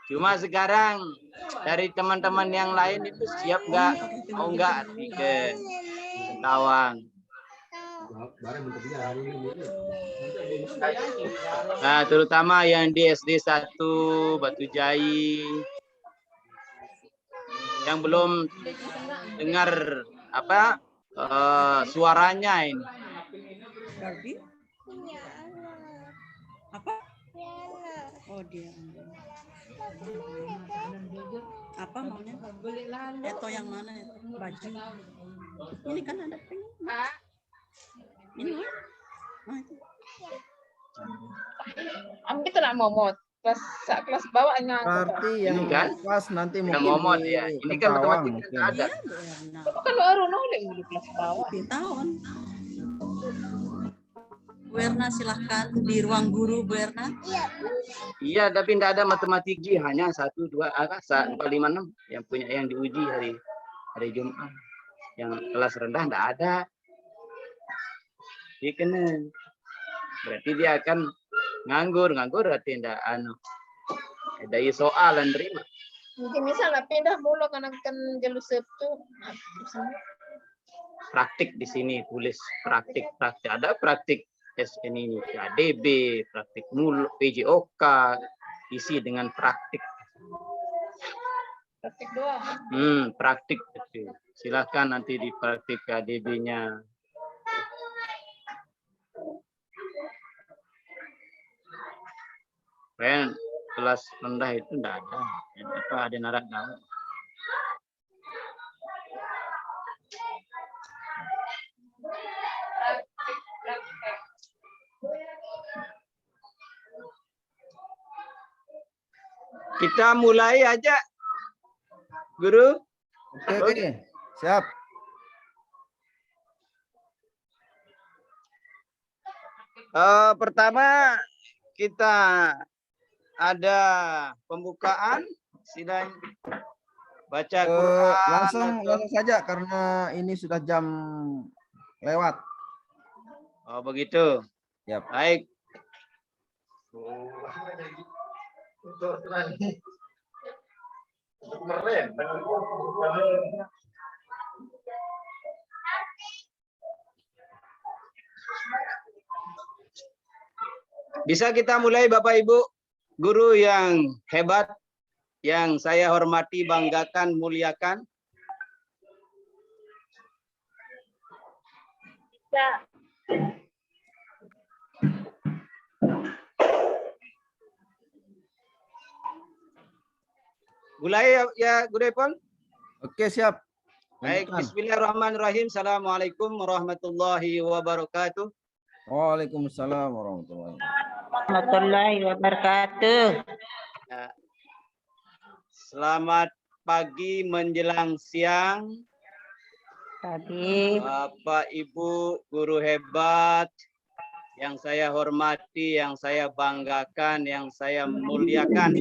Cuma sekarang dari teman-teman yang lain itu siap nggak? Mau nggak ke Tawang? Nah, terutama yang di SD 1 Batu Jai yang belum dengar apa suaranya ini. Apa? Oh dia. Apa maunya? Eto yang mana? Baju. Ini kan ada pink. Ini loh. Nah, itu. Kita nak momot kelas bawahnya. Berarti yang kan? kelas nanti Yang mungkin momot di ya. Ini kan Mentawang matematika mungkin. ada. Kan baru nolak di kelas bawah. Tahun. Bu Erna silahkan di ruang guru Bu Erna. Iya, tapi tidak ada matematika, hanya 1, 2, 4, 5, 6 yang punya yang diuji hari Jumat. Yang kelas rendah tidak ada. Dia kena. Berarti dia akan nganggur berarti tidak ada soal dan terima. Mungkin misalnya pindah mulu karena kan jalur Sabtu. Praktik di sini tulis praktik ada praktik ini ADB, praktik mulu PJOK, isi dengan praktik. Praktik doang. Praktik. Silahkan nanti di praktik ADB-nya. Kan kelas rendah itu enggak ada. Ada narak daun. Kita mulai aja, Guru. Oke. Siap. Pertama kita ada pembukaan, sidang baca Quran. Langsung saja karena ini sudah jam lewat. Oh begitu. Yap. Baik. Bisa kita mulai Bapak Ibu, guru yang hebat, yang saya hormati, banggakan, muliakan. Ya. Mulai ya Guru Epon. Oke, siap. Baik, bismillahirrahmanirrahim. Assalamualaikum warahmatullahi wabarakatuh. Waalaikumsalam warahmatullahi wabarakatuh. Selamat pagi menjelang siang. Pagi. Bapak Ibu guru hebat yang saya hormati, yang saya banggakan, yang saya muliakan.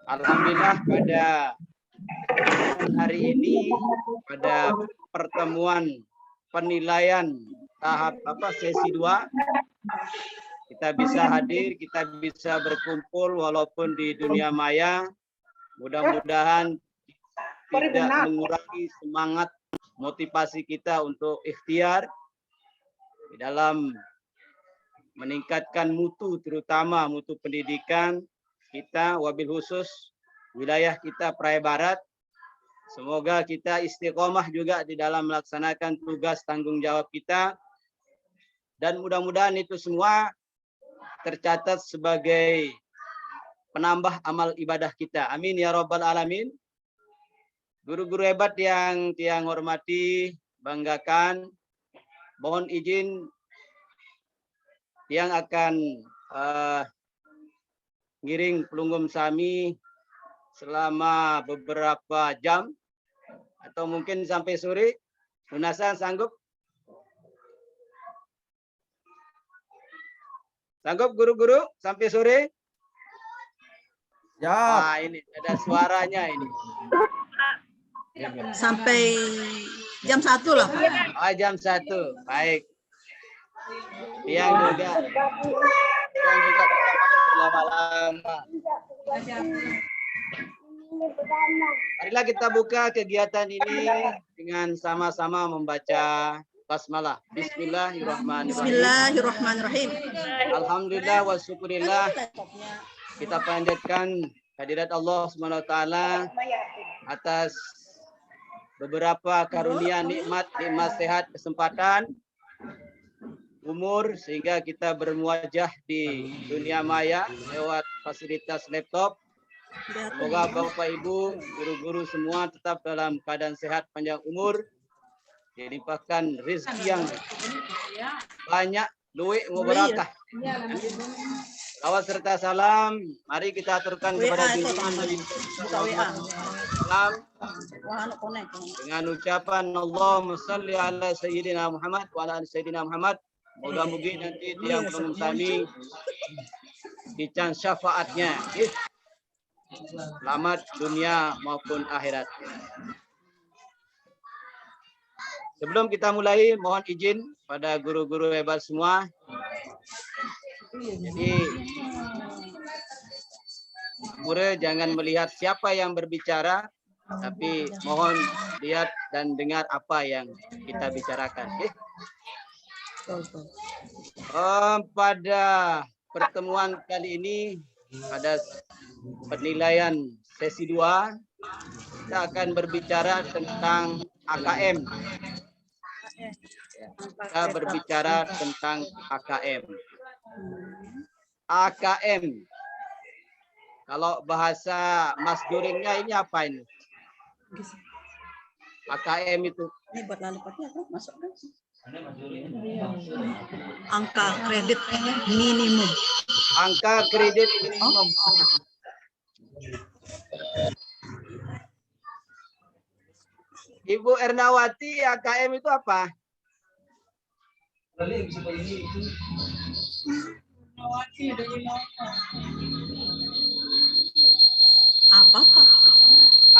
Alhamdulillah pada hari ini, pada pertemuan penilaian tahap sesi 2, kita bisa hadir, kita bisa berkumpul walaupun di dunia maya. Mudah-mudahan tidak mengurangi semangat motivasi kita untuk ikhtiar di dalam meningkatkan mutu, terutama mutu pendidikan kita, wabil khusus wilayah kita Praia Barat. Semoga kita istiqomah juga di dalam melaksanakan tugas tanggung jawab kita. Dan mudah-mudahan itu semua tercatat sebagai penambah amal ibadah kita. Amin ya rabbal alamin. Guru-guru hebat yang tiang hormati, banggakan, mohon izin yang akan ngiring pelunggum sami selama beberapa jam atau mungkin sampai sore. Munasan sanggup? Sanggup guru-guru sampai sore? Ya. Nah, ini ada suaranya ini. Sampai jam 1 lah. Oh, jam 1. Baik. yang juga berlama-lama. Marilah kita buka kegiatan ini dengan sama-sama membaca basmalah. Bismillahirrahmanirrahim. Bismillahirrahmanirrahim. Alhamdulillah wa syukurillah. Kita panjatkan hadirat Allah SWT atas beberapa karunia nikmat sehat, kesempatan, umur, sehingga kita bermuajah di dunia maya lewat fasilitas laptop. Semoga Bapak Ibu, guru-guru semua tetap dalam keadaan sehat, panjang umur, dilimpahkan rezeki yang banyak, luwek mubarakah. Salawat serta salam, mari kita aturkan kepada junjungan Nabi Muhammad dengan ucapan Allahumma salli ala Sayyidina Muhammad wa ala Sayyidina Muhammad. Moga-moga nanti yang mengumpulkan dican syafaatnya. Selamat dunia maupun akhirat. Sebelum kita mulai, mohon izin pada guru-guru hebat semua. Jadi, murid jangan melihat siapa yang berbicara, tapi mohon lihat dan dengar apa yang kita bicarakan. Pada pertemuan kali ini, pada penilaian sesi 2, kita akan berbicara tentang AKM. Kita berbicara tentang AKM. AKM. Kalau bahasa Mas Duringnya ini apa ini? AKM itu. Ini buat lalipatnya apa? Masukkan. Angka kredit minimum. Angka kredit minimum. Ibu Ernawati, AKM itu apa? Apa Pak?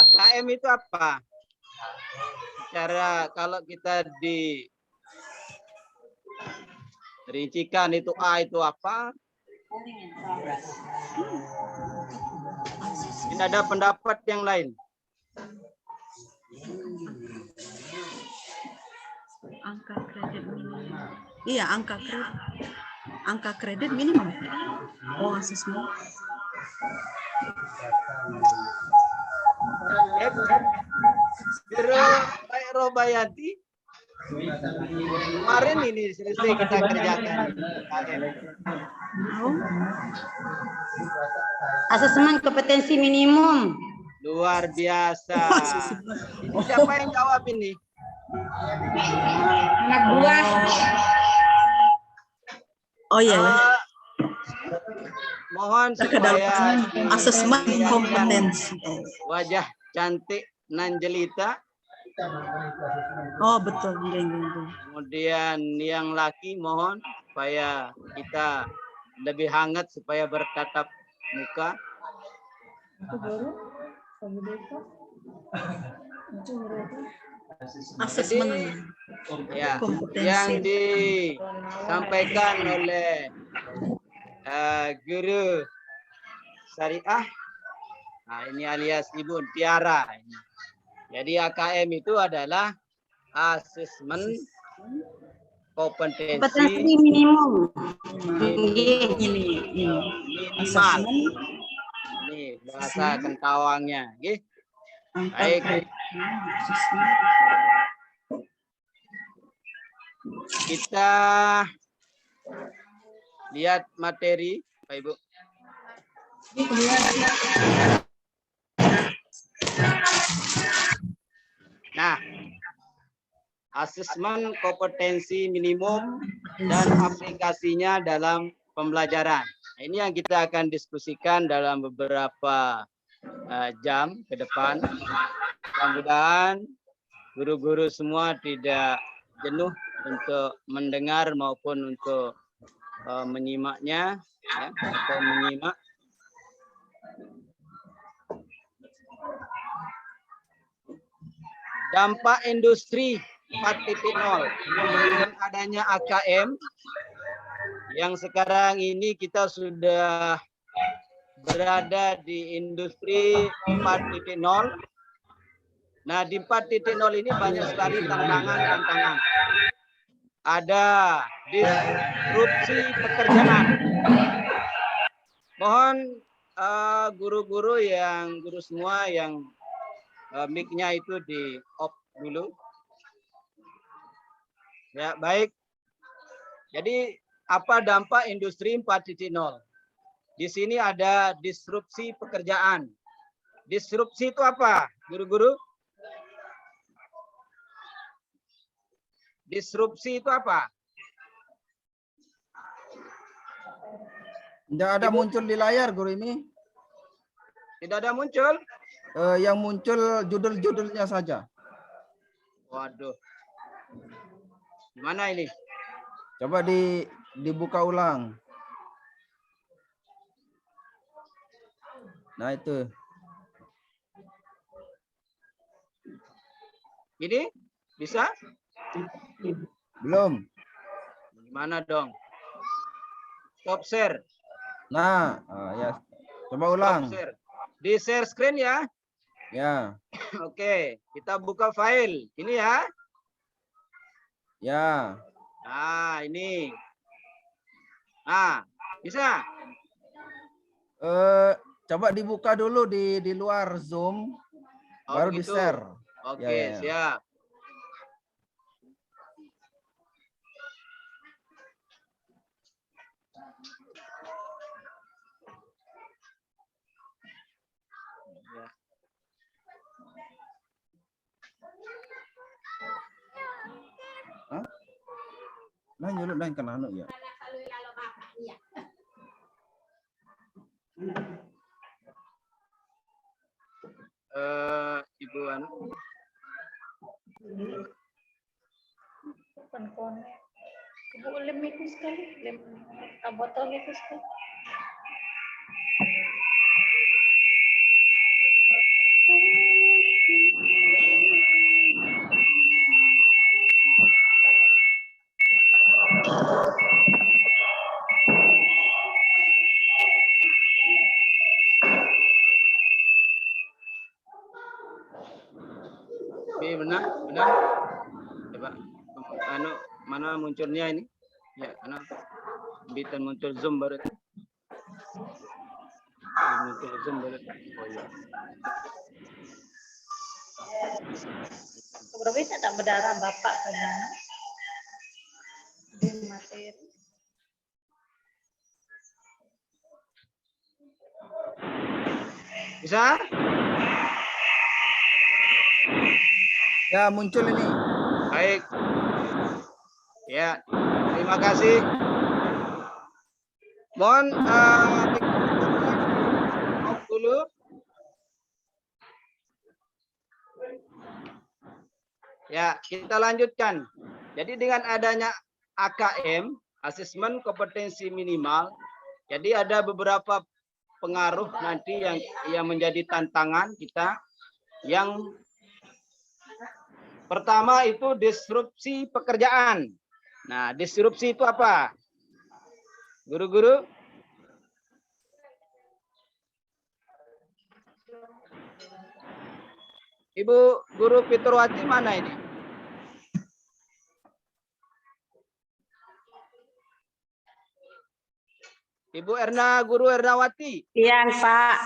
AKM itu apa? Cara kalau kita dirincikan itu A itu apa? Ini ada pendapat yang lain. Angka kredit minimum. Iya, angka kredit. Angka kredit minimum. Oh, asesmen. Biro Pak Robayati. Kemarin ini selesai kita kerjakan. Asesmen kompetensi minimum. Luar biasa. Ini siapa yang jawab ini? Anak buah. Oh iya. Mohon supaya Asesmen kompetensi. wajah cantik nan jelita. Oh betul. Kemudian yang laki mohon supaya kita lebih hangat supaya bertatap muka. Asesmen Ya, kompetensi. yang disampaikan oleh guru syariah. Nah, ini alias Ibu Tiara. Jadi AKM itu adalah asesmen kompetensi minimum. Ini. minimal. Ini bahasa Kentawangnya. Oke. Baik. Kita lihat materi, Pak Ibu. Nah, asesmen kompetensi minimum dan aplikasinya dalam pembelajaran. Ini yang kita akan diskusikan dalam beberapa jam ke depan. Mudah-mudahan guru-guru semua tidak jenuh untuk mendengar maupun untuk menyimaknya, ya, atau menyimak. Dampak industri 4.0 dengan adanya AKM yang sekarang ini kita sudah berada di industri 4.0. Nah, di 4.0 ini banyak sekali tantangan-tantangan. Ada disrupsi pekerjaan. Mohon guru-guru guru semua yang mic-nya itu di off dulu. Ya, baik. Jadi apa dampak industri 4.0? Di sini ada disrupsi pekerjaan. Disrupsi itu apa, guru-guru? Disrupsi itu apa? Tidak ada muncul di layar, guru ini. Tidak ada muncul? Yang muncul judul-judulnya saja. Waduh. Gimana ini? Coba dibuka ulang. Nah, itu. Ini bisa? Belum. Gimana dong? Stop share. Nah, ya. Coba ulang. Stop share. Di share screen ya. Ya. Oke, kita buka file. Ini ya. Ya. Nah, ini. Nah, bisa? Coba dibuka dulu di luar Zoom, baru begitu. di-share. Oke, Ya. siap. Hah? Nah, nyulut dan kena anu ya. Ibu anu. Ibu lem itu sekali, lem botol itu sekali. Benar, benar. Coba anu mana munculnya ini? Ya, karena bitan muncul Zoom baru. Muncul Zoom baru. Oh iya. Berbeda tak berdarah Bapak saja. Di materi. Bisa? Ya, muncul ini. Baik. Ya, terima kasih. Mohon off dulu. Ya, kita lanjutkan. Jadi dengan adanya AKM, asesmen kompetensi minimal, jadi ada beberapa pengaruh nanti yang menjadi tantangan kita. Yang pertama itu disrupsi pekerjaan. Nah, disrupsi itu apa? Guru-guru? Ibu Guru Fitrwati mana ini? Ibu Guru Ernawati? Iya, Pak.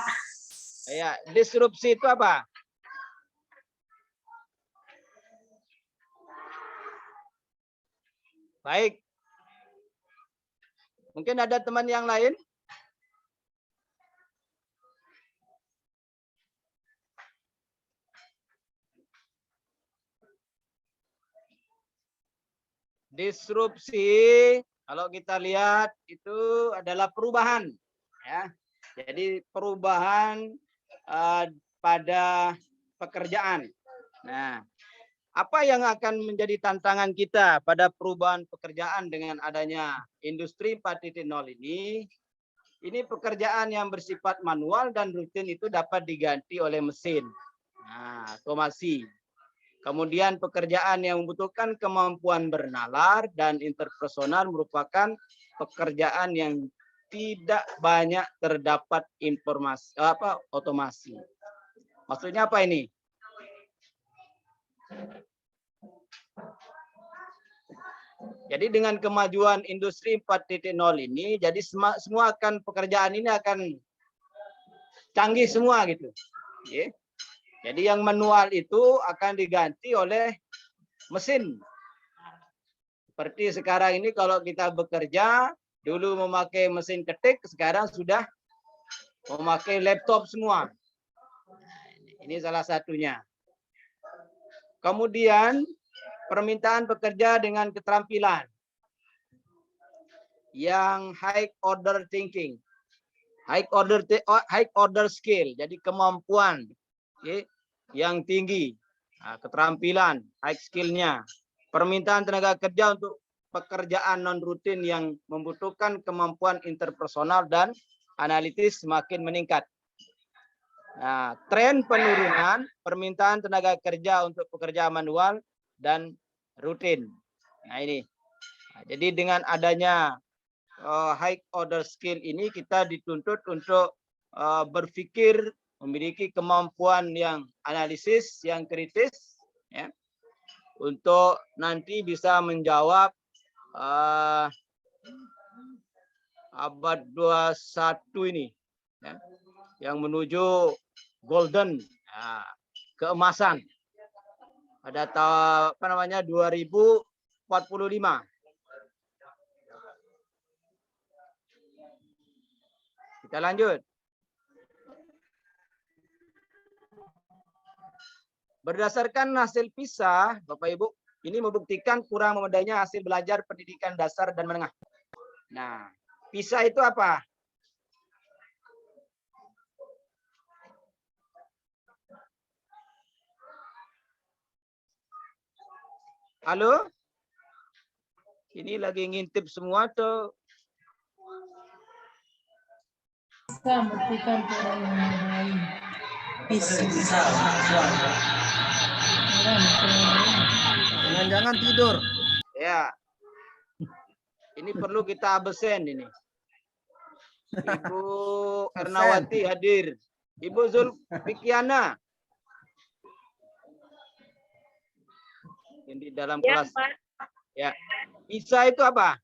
Ya, disrupsi itu apa? Baik. Mungkin ada teman yang lain? Disrupsi, kalau kita lihat itu adalah perubahan, ya. Jadi perubahan pada pekerjaan. Nah, apa yang akan menjadi tantangan kita pada perubahan pekerjaan dengan adanya industri 4.0 ini? Ini pekerjaan yang bersifat manual dan rutin itu dapat diganti oleh mesin. Nah, otomasi. Kemudian pekerjaan yang membutuhkan kemampuan bernalar dan interpersonal merupakan pekerjaan yang tidak banyak terdapat informasi otomasi. Maksudnya apa ini? Jadi dengan kemajuan industri 4.0 ini, jadi semua pekerjaan ini akan canggih semua gitu. Ya. Jadi yang manual itu akan diganti oleh mesin. Seperti sekarang ini kalau kita bekerja, dulu memakai mesin ketik, sekarang sudah memakai laptop semua. Ini salah satunya. Kemudian permintaan pekerja dengan keterampilan yang high order thinking, high order skill, jadi kemampuan yang tinggi, keterampilan, high skillnya. Permintaan tenaga kerja untuk pekerjaan non rutin yang membutuhkan kemampuan interpersonal dan analitis semakin meningkat. Nah, tren penurunan permintaan tenaga kerja untuk pekerjaan manual dan rutin. Nah ini. Nah, jadi dengan adanya high order skill ini kita dituntut untuk berpikir, memiliki kemampuan yang analisis, yang kritis, ya, untuk nanti bisa menjawab abad 21 ini, ya, yang menuju golden, ya, keemasan pada tahun 2045. Kita lanjut. Berdasarkan hasil PISA, Bapak Ibu, ini membuktikan kurang memadainya hasil belajar pendidikan dasar dan menengah. Nah, PISA itu apa? Halo? Ini lagi ngintip semua tuh. Bisa membuktikan kurang memadai. Jangan-jangan tidur. Ya. Ini perlu kita absen ini. Ibu Ernawati hadir. Ibu Zulfikiana. Yang di dalam kelas. Pak. Ya. PISA itu apa?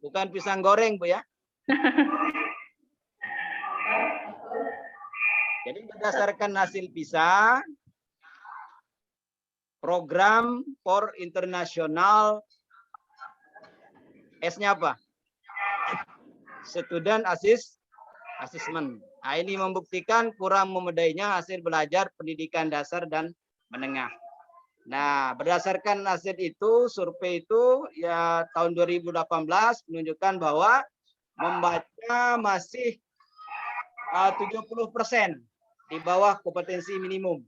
Bukan pisang goreng, Bu ya. Jadi berdasarkan hasil PISA, program for international S-nya apa? Student assessment. Nah, ini membuktikan kurang memadainya hasil belajar pendidikan dasar dan menengah. Nah, berdasarkan hasil itu, survei itu ya tahun 2018 menunjukkan bahwa membaca masih 70% di bawah kompetensi minimum.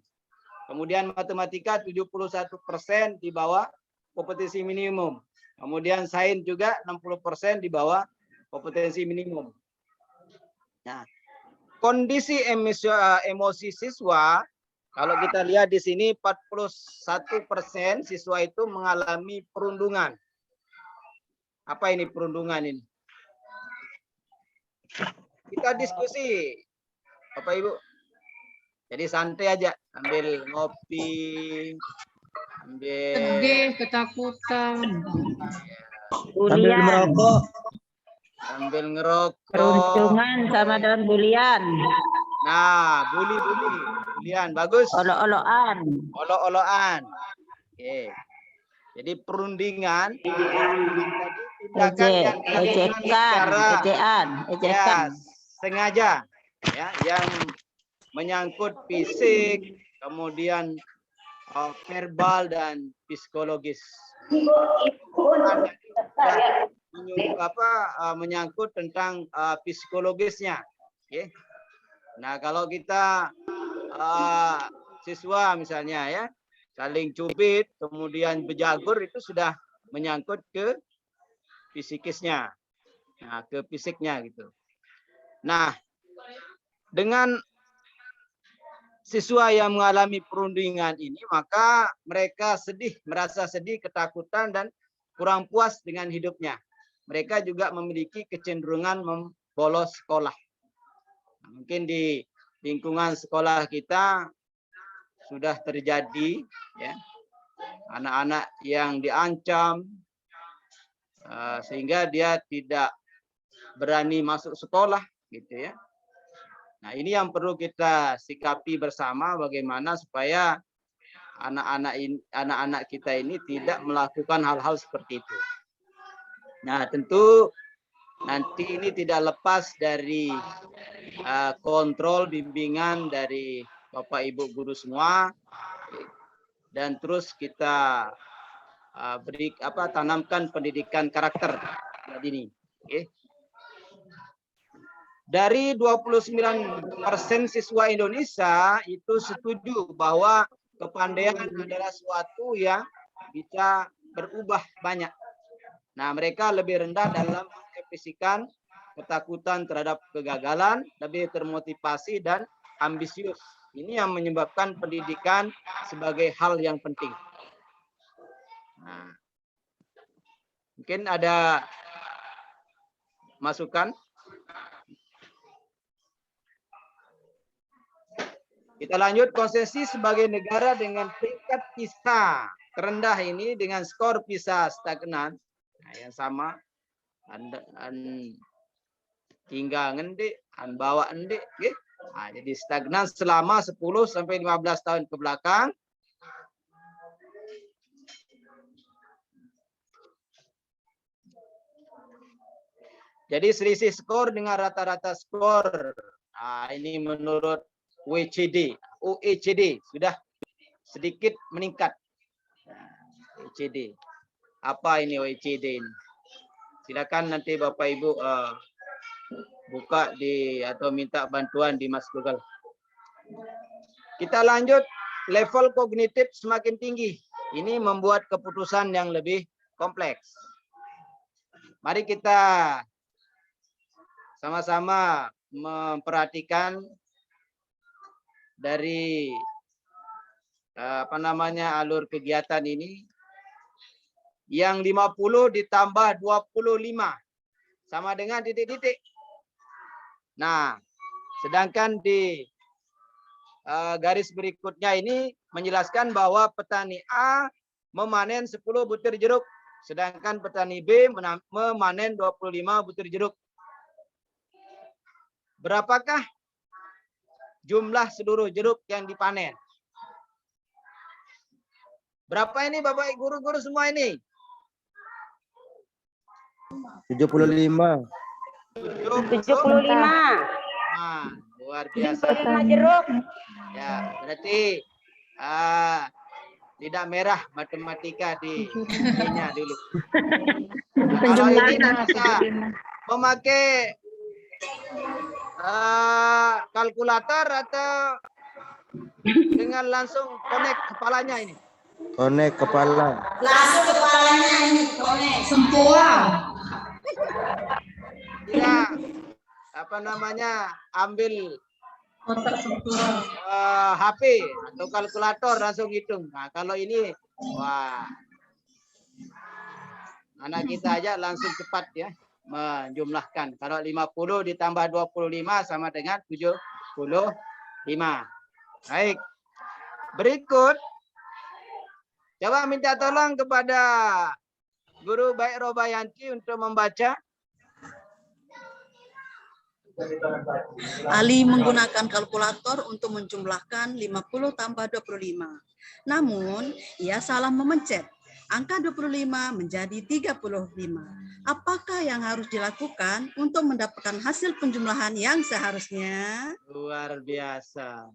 Kemudian matematika 71% di bawah kompetensi minimum. Kemudian sains juga 60% di bawah kompetensi minimum. Nah, kondisi emosi siswa, kalau kita lihat di sini 41% siswa itu mengalami perundungan. Apa ini perundungan ini? Kita diskusi, Bapak Ibu. Jadi santai aja, ambil ngopi, Sedih, ketakutan. Bulian. sambil ngerokok. Peruntungan sama dengan bulian. Nah, bulian bagus. Olo-oloan. Olo-oloan. Oke. Jadi perundingan tindakan yang Ejekan. ya, sengaja, ya, yang menyangkut fisik, kemudian verbal dan psikologis. Menyangkut tentang psikologisnya. Okay. Nah, kalau kita siswa misalnya ya saling cubit, kemudian bejagur, itu sudah menyangkut ke psikisnya, nah, ke fisiknya gitu. Nah, dengan siswa yang mengalami perundingan ini, maka mereka sedih, merasa sedih, ketakutan, dan kurang puas dengan hidupnya. mereka juga memiliki kecenderungan bolos sekolah. Mungkin di lingkungan sekolah kita sudah terjadi ya anak-anak yang diancam sehingga dia tidak berani masuk sekolah gitu ya. Nah, ini yang perlu kita sikapi bersama bagaimana supaya anak-anak kita ini tidak melakukan hal-hal seperti itu. Nah, tentu nanti ini tidak lepas dari kontrol bimbingan dari Bapak Ibu guru semua, dan terus kita tanamkan pendidikan karakter ini. Okay. Dari 29% siswa Indonesia itu setuju bahwa kepandaian adalah suatu yang bisa berubah banyak. Nah, mereka lebih rendah dalam mengekspresikan ketakutan terhadap kegagalan, lebih termotivasi dan ambisius. Ini yang menyebabkan pendidikan sebagai hal yang penting. Nah, mungkin ada masukan? Kita lanjut, konsesi sebagai negara dengan peringkat PISA terendah ini dengan skor PISA stagnan. Nah, yang sama tinggal ngendik, bawa ngendik, gitu. Nah, jadi stagnan selama 10 sampai 15 tahun ke belakang. Jadi selisih skor dengan rata-rata skor. Nah, ini menurut OECD sudah sedikit meningkat. Nah, OECD. Apa ini OECD ini? Silakan nanti Bapak Ibu buka atau minta bantuan di Mas Google. Kita lanjut, level kognitif semakin tinggi. Ini membuat keputusan yang lebih kompleks. Mari kita sama-sama memperhatikan dari alur kegiatan ini. Yang 50 ditambah 25 sama dengan titik-titik. Nah, sedangkan di garis berikutnya ini menjelaskan bahwa petani A memanen 10 butir jeruk, sedangkan petani B memanen 25 butir jeruk. Berapakah jumlah seluruh jeruk yang dipanen? Berapa ini Bapak guru-guru semua ini? 75. 75. Nah, luar biasa. jeruk. Ya, berarti tidak merah matematika di ininya dulu. Nah, kalau ini bisa memakai kalkulator atau dengan langsung connect kepalanya ini. Konek kepala. Langsung kepalanya ini konek. Semua. Ya, ambil HP atau kalkulator langsung hitung. Nah, kalau ini, wah, anak kita aja langsung cepat ya menjumlahkan. Kalau 50 ditambah 25 sama dengan 75. Baik. Berikut, coba minta tolong kepada Guru Baik Robayanti untuk membaca. Ali menggunakan kalkulator untuk menjumlahkan 50 tambah 25. Namun, ia salah memencet. Angka 25 menjadi 35. Apakah yang harus dilakukan untuk mendapatkan hasil penjumlahan yang seharusnya? Luar biasa.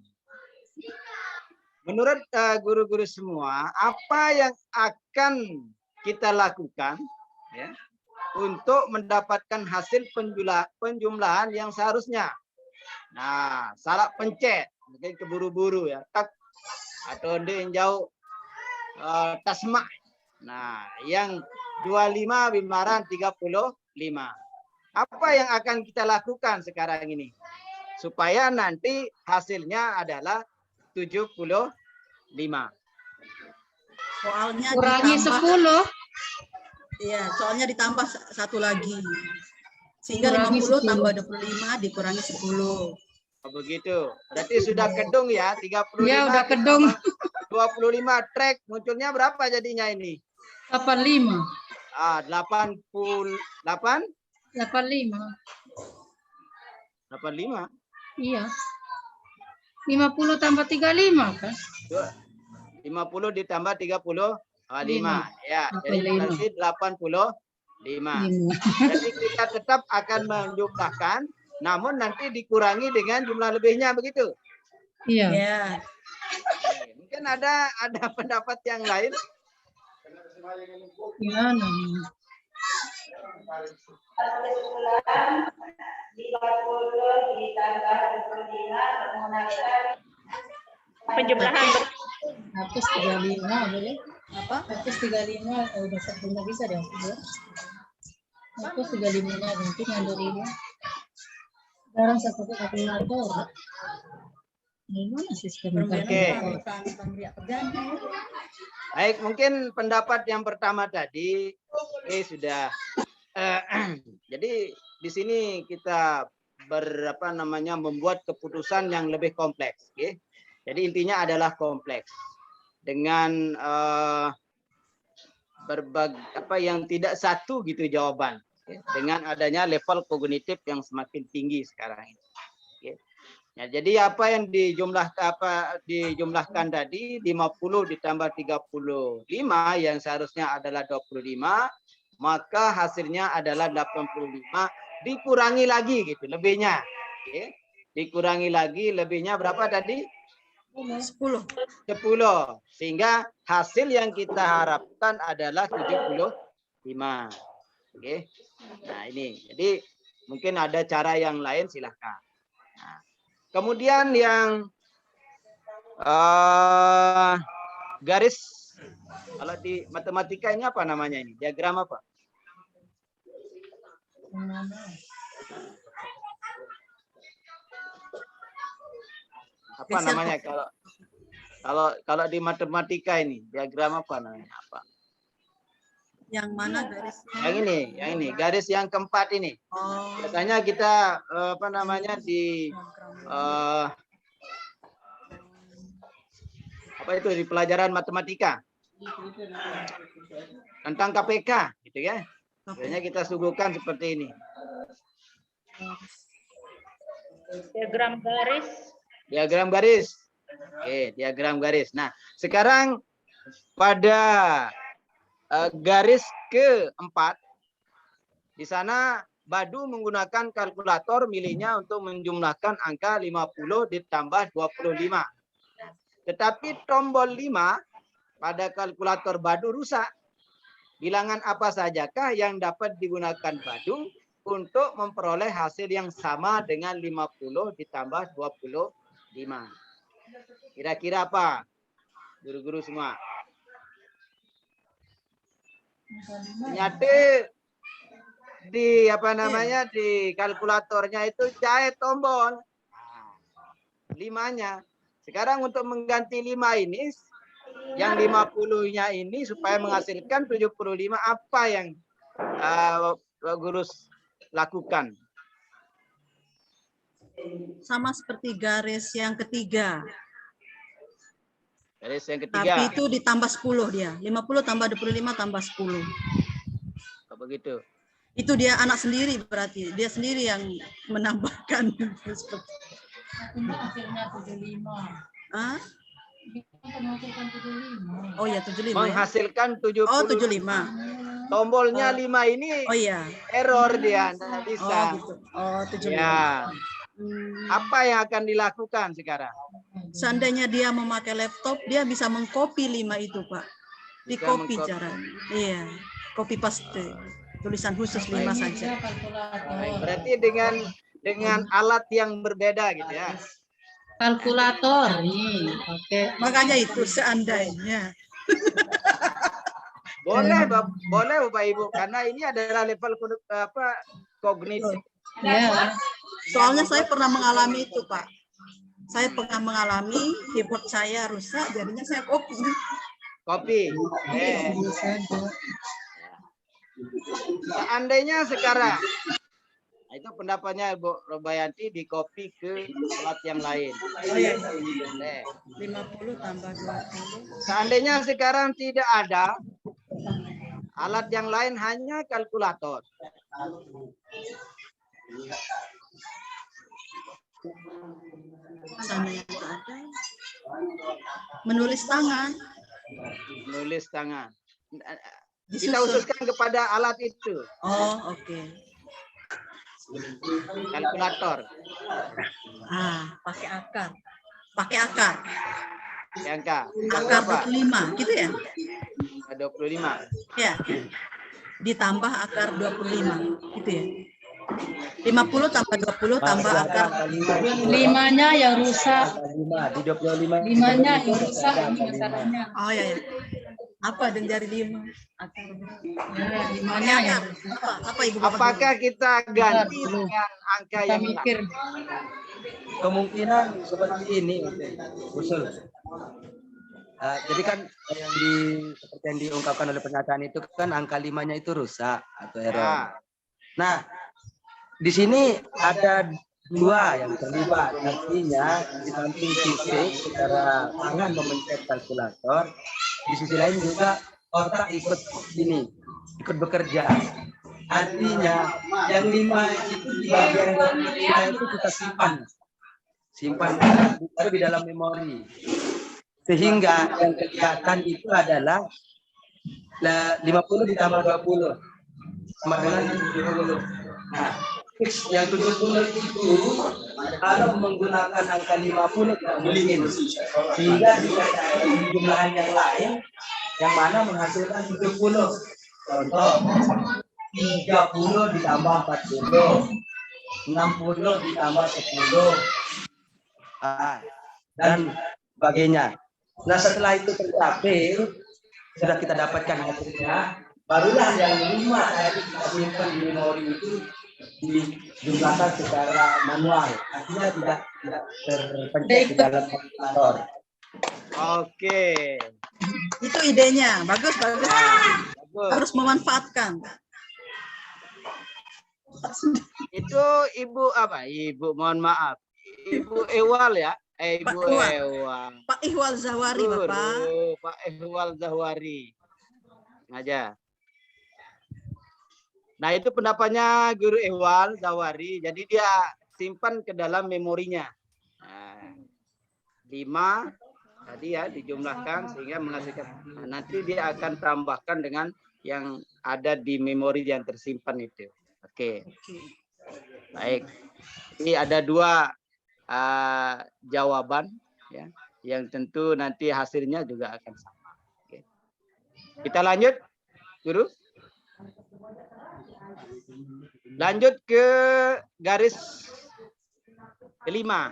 Menurut guru-guru semua, apa yang akan kita lakukan ya untuk mendapatkan hasil penjumlahan yang seharusnya? Nah, salah pencet, mungkin keburu-buru ya, tak atau yang jauh tasma. Nah, yang 25 bimaran 35. Apa yang akan kita lakukan sekarang ini supaya nanti hasilnya adalah 75? Soalnya Kurangi ditambah, 10. Iya, soalnya ditambah satu lagi. Sehingga Kurangi 50 10. tambah 25 dikurangi 10. Oh, begitu. Berarti sudah kedung ya, 35 Ya, udah kedung. ditambah 25 track, munculnya berapa jadinya ini? 85. 88? 85. 85. Iya. 50 tambah 35 kan? 50 ditambah 35. Ya, jadi 85. berarti 85. 5. Jadi kita tetap akan menjumlahkan, namun nanti dikurangi dengan jumlah lebihnya, begitu. Iya. Ya. Oke, mungkin ada pendapat yang lain. Gimana? 50 ditambah 25 menggunakan Penjumlahan Hapus 35 boleh? Apa? Hapus 35 udah sebelumnya bisa deh. Hapus 35 nya nanti ngambil ini. Sekarang saya pakai kalkulator. Gimana sistem Oke. Kerjaan. Baik, mungkin pendapat yang pertama tadi sudah. Jadi di sini kita membuat keputusan yang lebih kompleks. Okay? Jadi intinya adalah kompleks dengan berbagai yang tidak satu gitu jawaban. Okay? Dengan adanya level kognitif yang semakin tinggi sekarang ini. Okay? Ya, jadi apa yang dijumlahkan tadi 50 ditambah 35 yang seharusnya adalah 25, maka hasilnya adalah 85 dikurangi lagi gitu lebihnya. Oke. Dikurangi lagi lebihnya berapa tadi? 10. 10. Sehingga hasil yang kita harapkan adalah 75. Oke. Nah, ini. Jadi mungkin ada cara yang lain, silahkan. Nah, kemudian yang garis, kalau di matematika ini apa namanya ini? Diagram apa? Apa namanya kalau di matematika ini diagram apa namanya? Apa? Yang mana garisnya? Yang ini, garis yang keempat ini. Oh. Biasanya kita di pelajaran matematika tentang KPK gitu ya. Biasanya kita suguhkan seperti ini. diagram garis. Diagram garis. Oke, diagram garis. Nah, sekarang pada garis keempat, di sana Badu menggunakan kalkulator miliknya untuk menjumlahkan angka 50 ditambah 25. Tetapi tombol 5 pada kalkulator Badu rusak. Bilangan apa sajakah yang dapat digunakan Badu untuk memperoleh hasil yang sama dengan 50 ditambah 25? Kira-kira apa? Guru-guru semua. Ternyata di di kalkulatornya itu jahit tombol 5-nya. Sekarang untuk mengganti 5 ini, yang 50-nya ini supaya menghasilkan 75, apa yang guru lakukan? Sama seperti garis yang ketiga. Garis yang Tapi ketiga. itu ditambah 10 dia. 50 tambah 25 tambah 10. Begitu. Itu dia anak sendiri berarti. Dia sendiri yang menambahkan. Ini hasilnya 75. Hah? Menghasilkan 75. Oh ya 75. Menghasilkan 75. Oh 75. Tombolnya 5 ini Oh iya. error dia, tidak bisa. Oh gitu. Oh 75. Ya. Apa yang akan dilakukan sekarang? Seandainya dia memakai laptop, dia bisa mengcopy 5 itu, Pak. Di Bisa copy mengcopy. cara. Iya. Copy paste. Tulisan khusus 5 saja. Berarti dengan alat yang berbeda gitu ya. Kalkulator nih, oke. Makanya itu seandainya. Boleh Bapak Ibu, karena ini adalah level kognitif. Ya. Soalnya saya pernah mengalami itu, Pak. Saya pernah mengalami keyboard saya rusak, jadinya saya copy. Kopi. Seandainya sekarang, nah, itu pendapatnya Bu Robayanti di copy ke alat yang lain. Oh ya, Boleh. 50 tambah 20. Seandainya sekarang tidak ada alat yang lain, hanya kalkulator. Seandainya nggak ada. Menulis tangan. Menulis tangan. Kita Disusun. khususkan kepada alat itu, Oh, oke. kalkulator. Pakai akar. Pakai akar. Angka. Akar Berapa? 25, gitu ya? 25. Ya. Ditambah akar 25, gitu ya. 50 tambah 20 tambah akar. Limanya yang rusak. 5 di 25. Limanya yang rusak ini akarnya. Oh ya ya. Apa dan jari 5? Akar. Ya, limanya yang rusak. Apa Ibu Bapak? Apakah kita ganti Belum. dengan angka Kita yang mikir. Kemungkinan seperti ini, usul. Jadi kan yang seperti yang diungkapkan oleh pernyataan itu kan angka 5-nya itu rusak atau error. Nah, di sini ada 2 yang terlibat. Artinya di samping fisik secara tangan memencet kalkulator, di sisi lain juga otak ikut bekerja. Artinya yang 5 itu di bagian 5 itu kita simpan di dalam memori. Sehingga yang kelihatan itu adalah 50 ditambah 20 sama dengan 70. Nah, yang 70 itu kalau menggunakan angka 50 tidak mungkin. Sehingga jika ada jumlahan yang lain yang mana menghasilkan 70. Contoh 30 ditambah 40, 60 ditambah 10, dan sebagainya. Nah, setelah itu tercapai, sudah kita dapatkan hasilnya, barulah yang 5 tadi kita simpan di memori itu dijumlahkan secara manual. Artinya tidak terpencet di dalam kalkulator. Oke. Itu idenya. Bagus, bagus. Bagus. Harus memanfaatkan. Itu Ibu apa? Ibu, mohon maaf. Ibu Ewal ya? Ibu Pak Iwal. Ewal. Pak Ihwal Zawari, Bapak. Pak Ihwal Zawari. Aja. Nah, itu pendapatnya Guru Ihwal Zawari. Jadi dia simpan ke dalam memorinya. Nah, 5 tadi ya dijumlahkan sehingga menghasilkan. Nah, nanti dia akan tambahkan dengan yang ada di memori yang tersimpan itu. Oke. Baik. Ini ada 2 jawaban ya, yang tentu nanti hasilnya juga akan sama. Oke. Kita lanjut, Guru. Lanjut ke garis kelima.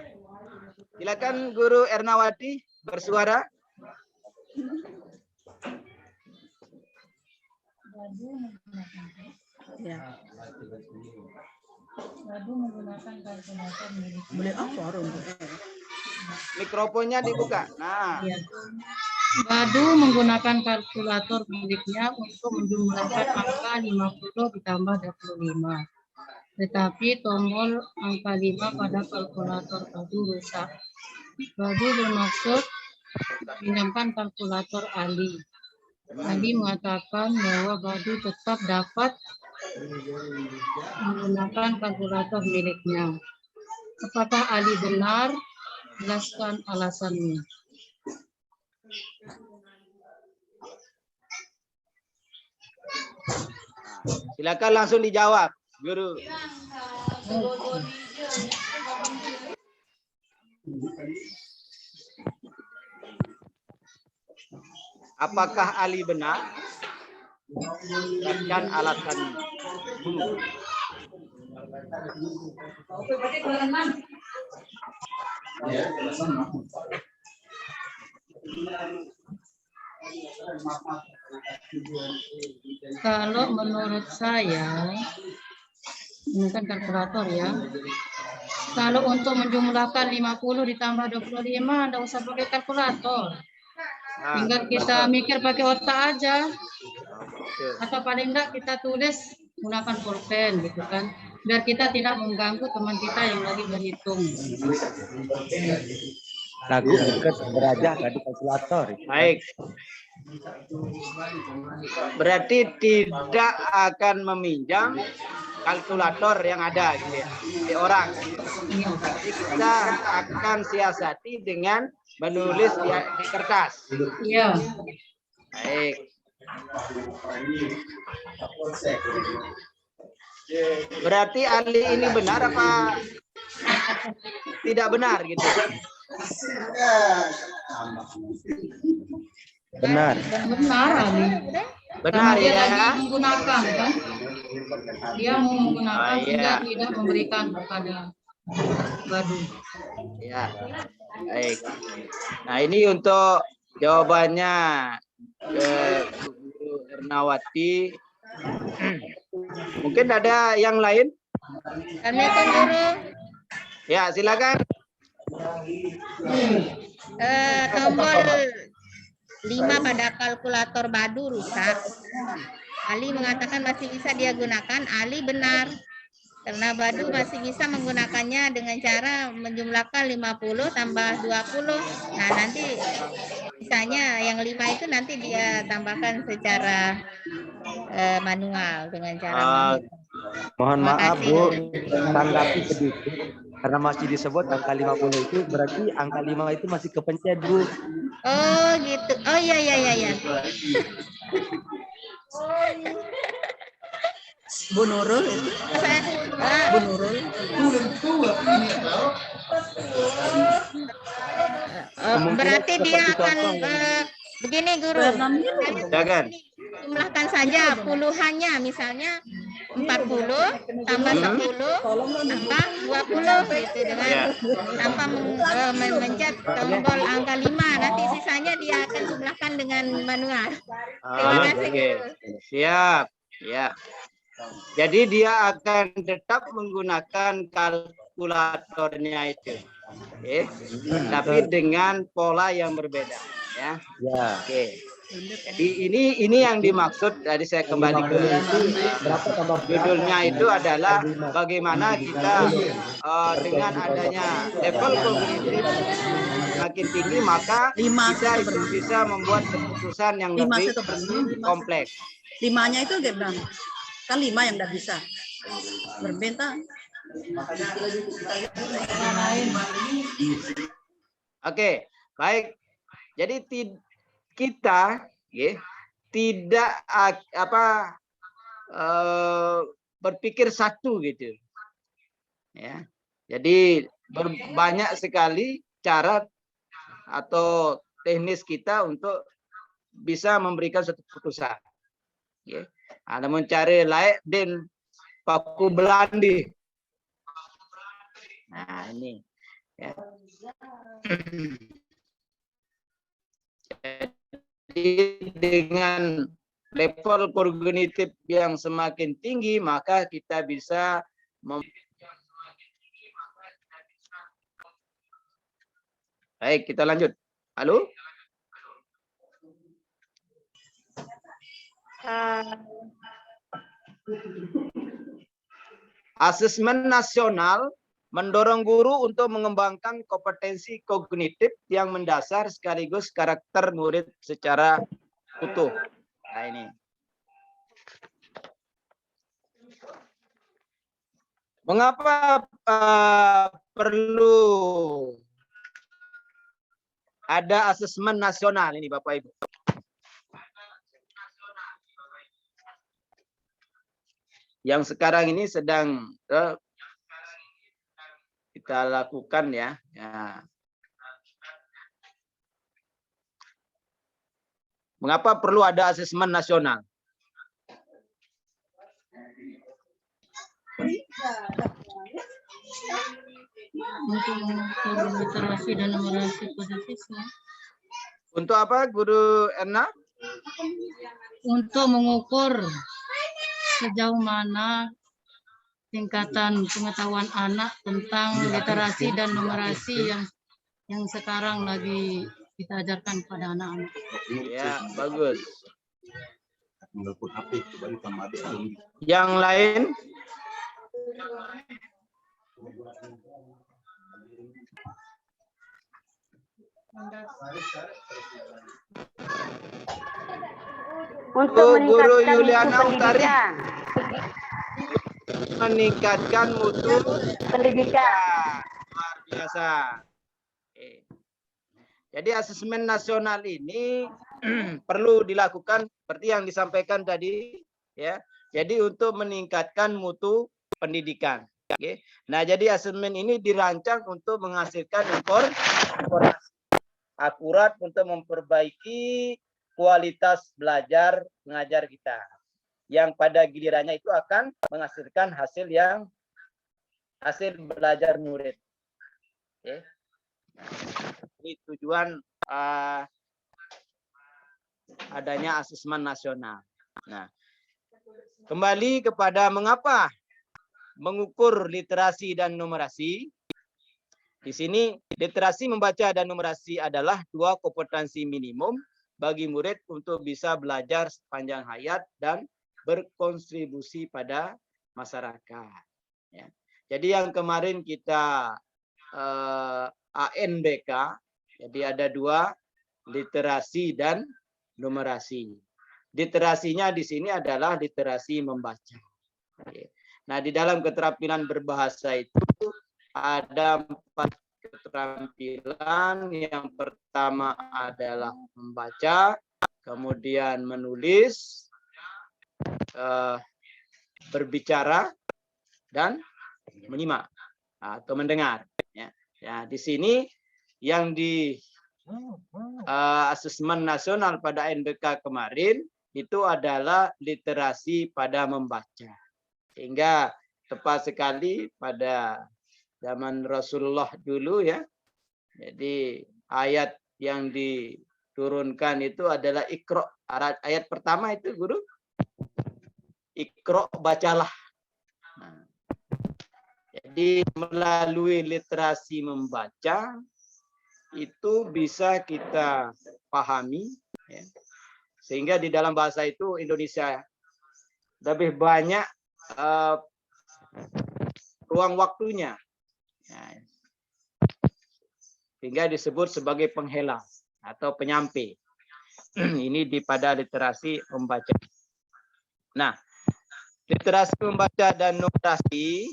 Silakan Guru Ernawati bersuara. Ya. Badu menggunakan kalkulator milik. Boleh apa, Rom? Mikrofonnya dibuka. Nah, Ya. Badu menggunakan kalkulator miliknya untuk menjumlahkan angka 50 ditambah 25. Tetapi tombol angka 5 pada kalkulator Badu rusak. Badu bermaksud pinjamkan kalkulator Ali. Ali mengatakan bahwa Badu tetap dapat menggunakan kalkulator miliknya. Apakah Ali benar? Jelaskan alasannya. silakan langsung dijawab, Guru. Apakah Ali benar? Jelaskan alasannya. Kalau menurut saya, ini kan kalkulator ya. Kalau untuk menjumlahkan 50 ditambah 25, Anda usah pakai kalkulator. Tinggal kita mikir pakai otak aja. Betul. Atau paling enggak kita tulis gunakan pulpen gitu kan. Biar kita tidak mengganggu teman kita yang lagi berhitung. Ragu dekat beraja tadi kalkulator. Baik. Berarti tidak akan meminjam kalkulator yang ada gitu ya, di orang. Jadi kita akan siasati dengan menulis di kertas. Iya. Baik. Berarti ahli ini benar apa tidak benar gitu? Benar. Benar Ali. Benar Karena dia ya. lagi menggunakan kan. Dia mau menggunakan Iya. sehingga tidak memberikan kepada Badu. Ya. Baik. Nah, ini untuk jawabannya ke Guru Ernawati. Mungkin ada yang lain? Assalamualaikum Guru. Ya, silakan. Tombol 5 pada kalkulator Badu rusak. Ali mengatakan masih bisa dia gunakan. Ali benar. Karena Badu masih bisa menggunakannya dengan cara menjumlahkan 50 tambah 20. Nah, nanti misalnya yang 5 itu nanti dia tambahkan secara manual dengan cara manual. Mohon Terima maaf kasih. Bu, tanggapi sedikit. Karena masih disebut angka 50 itu berarti angka 5 itu masih kepencet Bu. Oh gitu. Oh iya iya iya iya. Bu Nurul itu. Bu Nurul. Berarti dia akan begini Guru. Silakan. Jumlahkan saja puluhannya, misalnya 40 tambah 10 tambah 20 gitu dengan Ya. tanpa mencet tombol angka 5. Nanti sisanya dia akan jumlahkan dengan manual. Terima kasih. Oke. Siap. Ya. Jadi dia akan tetap menggunakan kalkulatornya itu. Oke. Tapi dengan pola yang berbeda, ya. Ya. Oke. Jadi ini yang dimaksud, tadi saya kembali ke judulnya itu adalah bagaimana kita dengan adanya level kognitif makin tinggi maka kita itu bisa membuat keputusan yang lebih kompleks. 5-nya itu Gebran. Kan 5 yang nggak bisa. Berbeda. Oke, baik. Jadi kita tidak berpikir satu gitu. Ya. Jadi banyak sekali cara atau teknis kita untuk bisa memberikan satu keputusan. Ya. Ada mencari layak dan paku belandi. Nah, ini. Ya. Jadi dengan level kognitif yang semakin tinggi, maka kita bisa baik, kita lanjut. Halo? Asesmen nasional mendorong guru untuk mengembangkan kompetensi kognitif yang mendasar sekaligus karakter murid secara utuh. Nah, ini. Mengapa perlu ada asesmen nasional ini Bapak Ibu? Yang sekarang ini sedang kita lakukan ya. Mengapa perlu ada asesmen nasional? Untuk mengukur literasi dan numerasi pada siswa. Untuk apa, Guru Erna? Untuk mengukur sejauh mana tingkatan pengetahuan anak tentang literasi dan numerasi yang sekarang lagi kita ajarkan kepada anak-anak. Ya, bagus. Yang lain? Untuk Guru meningkatkan Yuliana mutu Utari. pendidikan. Meningkatkan mutu Pendidikan. luar biasa. Oke. Jadi asesmen nasional ini perlu dilakukan seperti yang disampaikan tadi, ya. Jadi untuk meningkatkan mutu pendidikan. Oke. Nah, jadi asesmen ini dirancang untuk menghasilkan informasi akurat untuk memperbaiki kualitas belajar mengajar kita, yang pada gilirannya itu akan menghasilkan hasil belajar murid. Oke. Ini tujuan adanya asesmen nasional. Nah, kembali kepada mengapa mengukur literasi dan numerasi. Di sini literasi membaca dan numerasi adalah dua kompetensi minimum bagi murid untuk bisa belajar sepanjang hayat dan berkontribusi pada masyarakat. Ya. Jadi yang kemarin kita ANBK, jadi ada dua, literasi dan numerasi. Literasinya di sini adalah literasi membaca. Nah, di dalam keterampilan berbahasa itu ada 4 keterampilan. Yang pertama adalah membaca, kemudian menulis, berbicara, dan menyimak atau mendengar. Ya, di sini yang di asesmen nasional pada NBK kemarin itu adalah literasi pada membaca. Sehingga tepat sekali pada zaman Rasulullah dulu, ya. Jadi ayat yang diturunkan itu adalah Iqra. Ayat pertama itu, Guru. Iqra, bacalah. Nah, jadi melalui literasi membaca itu bisa kita pahami, ya. Sehingga di dalam bahasa itu Indonesia lebih banyak ruang waktunya, ya. Sehingga disebut sebagai penghela atau penyampai. Ini pada literasi membaca. Nah, literasi membaca dan numerasi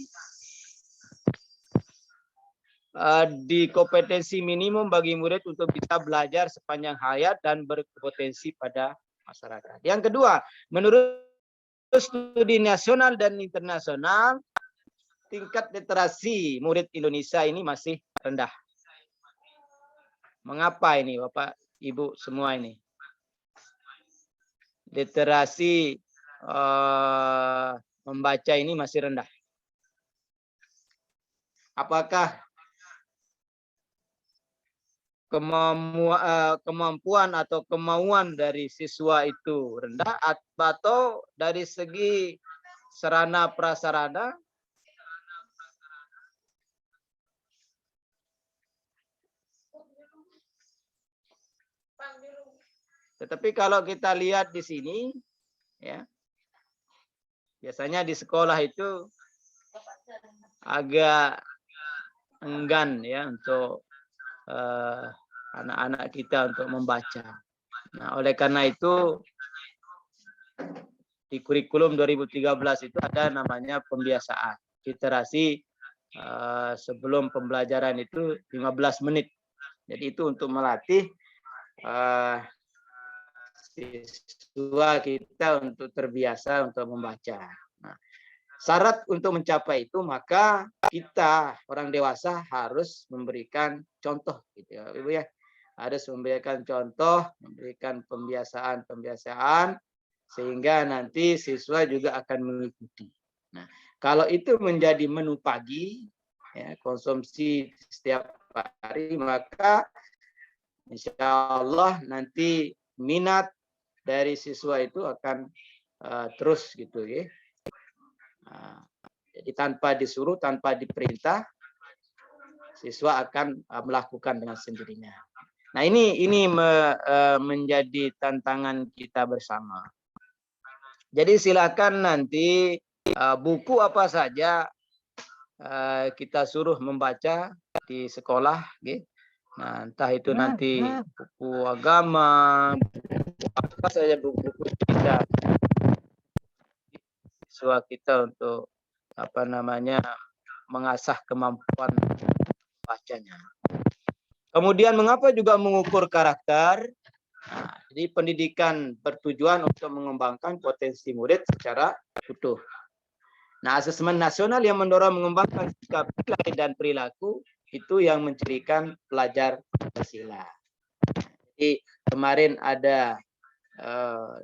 di kompetensi minimum bagi murid untuk bisa belajar sepanjang hayat dan berkompetensi pada masyarakat. Yang kedua, menurut studi nasional dan internasional, tingkat literasi murid Indonesia ini masih rendah. Mengapa ini, Bapak, Ibu semua ini? Literasi membaca ini masih rendah. Apakah kemampuan atau kemauan dari siswa itu rendah, atau dari segi sarana prasarana? Tetapi kalau kita lihat di sini, ya, biasanya di sekolah itu agak enggan, ya, untuk anak-anak kita untuk membaca. Nah, oleh karena itu di kurikulum 2013 itu ada namanya pembiasaan literasi sebelum pembelajaran itu 15 menit. Jadi itu untuk melatih siswa kita untuk terbiasa untuk membaca. Nah, syarat untuk mencapai itu maka kita orang dewasa harus memberikan contoh, gitu ya, Ibu, ya. Harus memberikan contoh, memberikan pembiasaan sehingga nanti siswa juga akan mengikuti. Nah, kalau itu menjadi menu pagi, ya, konsumsi setiap hari, maka insya Allah nanti minat dari siswa itu akan terus, gitu ya. Jadi tanpa disuruh, tanpa diperintah, siswa akan melakukan dengan sendirinya. Nah, ini menjadi tantangan kita bersama. Jadi silakan nanti buku apa saja kita suruh membaca di sekolah, gitu. Nah, entah itu nanti buku agama, apa saja buku-buku kita siswa kita untuk apa namanya mengasah kemampuan bacanya. Kemudian mengapa juga mengukur karakter? Nah, jadi pendidikan bertujuan untuk mengembangkan potensi murid secara utuh. Nah, asesmen nasional yang mendorong mengembangkan sikap nilai dan perilaku itu yang mencirikan pelajar Pancasila. Jadi kemarin ada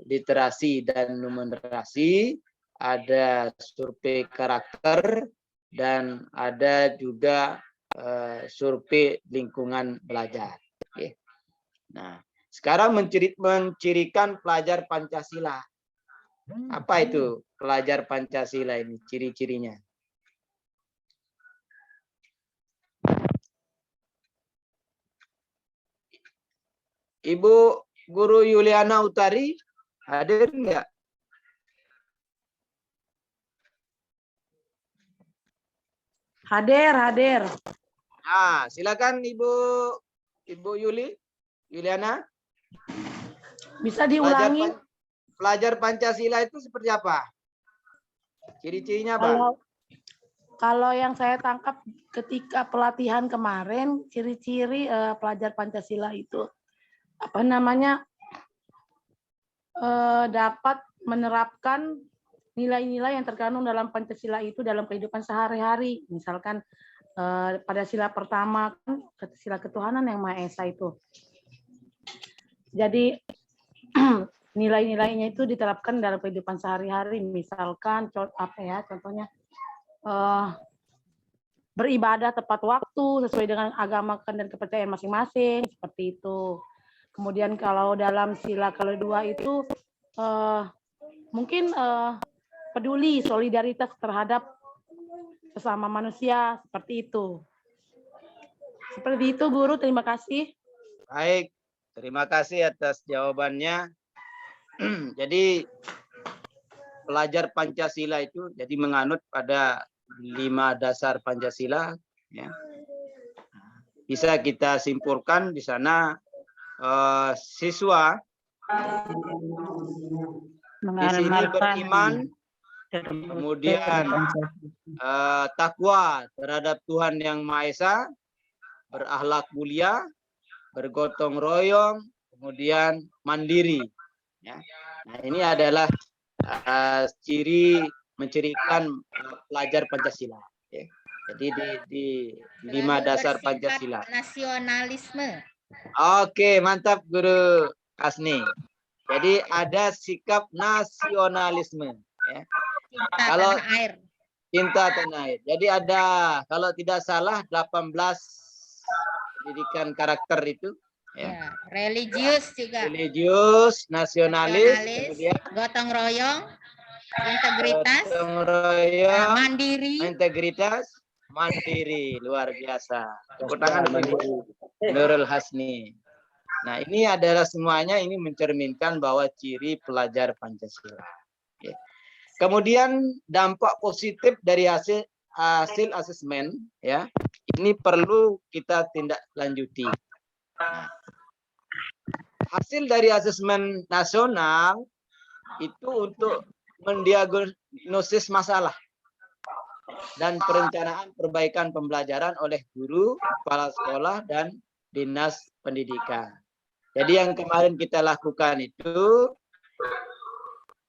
literasi dan numerasi, ada survei karakter, dan ada juga survei lingkungan belajar. Oke. Nah, sekarang mencirikan pelajar Pancasila. Apa itu pelajar Pancasila ini? Ciri-cirinya. Ibu Guru Yuliana Utari hadir enggak? Hadir. Nah, silakan Ibu Yuliana. Bisa diulangi? Pelajar Pancasila itu seperti apa? Ciri-cirinya apa? Kalau yang saya tangkap ketika pelatihan kemarin, ciri-ciri pelajar Pancasila itu apa namanya dapat menerapkan nilai-nilai yang terkandung dalam Pancasila itu dalam kehidupan sehari-hari. Misalkan pada sila pertama kan sila ketuhanan yang Maha Esa itu. Jadi nilai-nilainya itu diterapkan dalam kehidupan sehari-hari. Misalkan contohnya beribadah tepat waktu sesuai dengan agama dan kepercayaan masing-masing, seperti itu. Kemudian kalau dalam sila kedua itu mungkin peduli, solidaritas terhadap sesama manusia, seperti itu. Seperti itu, Guru. Terima kasih. Baik, terima kasih atas jawabannya. Jadi pelajar Pancasila itu jadi menganut pada 5 dasar Pancasila, ya. Bisa kita simpulkan di sana siswa di sini beriman, kemudian takwa terhadap Tuhan Yang Maha Esa, berakhlak mulia, bergotong royong, kemudian mandiri. Ya. Nah, ini adalah ciri mencirikan pelajar Pancasila. Ya. Jadi di 5 dasar Pancasila. Nasionalisme. Oke, mantap Guru Kasni. Jadi ada sikap nasionalisme. Ya. Cinta Kalau tanah air. Cinta tanah air. Jadi ada, kalau tidak salah 18 pendidikan karakter itu. Ya, religius juga. Religius, nasionalis, kemudian gotong royong, integritas, mandiri, luar biasa. Tepuk tangan Ibu Nurul Hasni. Nah, ini adalah semuanya ini mencerminkan bahwa ciri pelajar Pancasila. Oke. Kemudian dampak positif dari hasil asesmen, ya, ini perlu kita tindak lanjuti. Nah, hasil dari asesmen nasional itu untuk mendiagnosis masalah dan perencanaan perbaikan pembelajaran oleh guru, kepala sekolah, dan dinas pendidikan. Jadi yang kemarin kita lakukan itu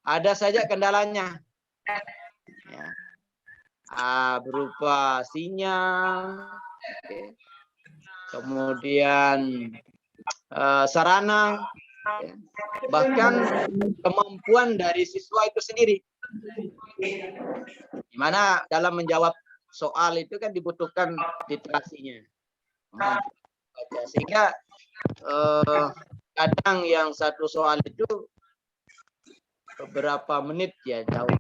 ada saja kendalanya, ya. Berupa sinyal, kemudian sarana, ya. Bahkan kemampuan dari siswa itu sendiri. Dimana dalam menjawab soal itu kan dibutuhkan literasinya, sehingga kadang yang satu soal itu beberapa menit ya jauh.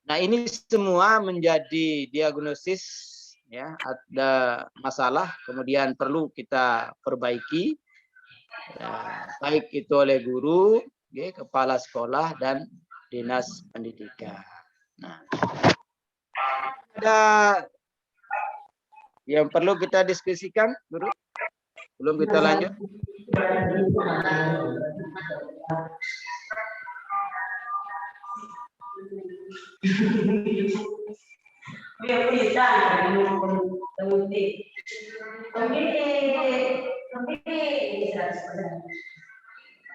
Nah, ini semua menjadi diagnosis, ya, ada masalah, kemudian perlu kita perbaiki, ya, baik itu oleh guru, ya, kepala sekolah, dan dinas pendidikan. Nah, ada yang perlu kita diskusikan, guru? Belum kita lanjut.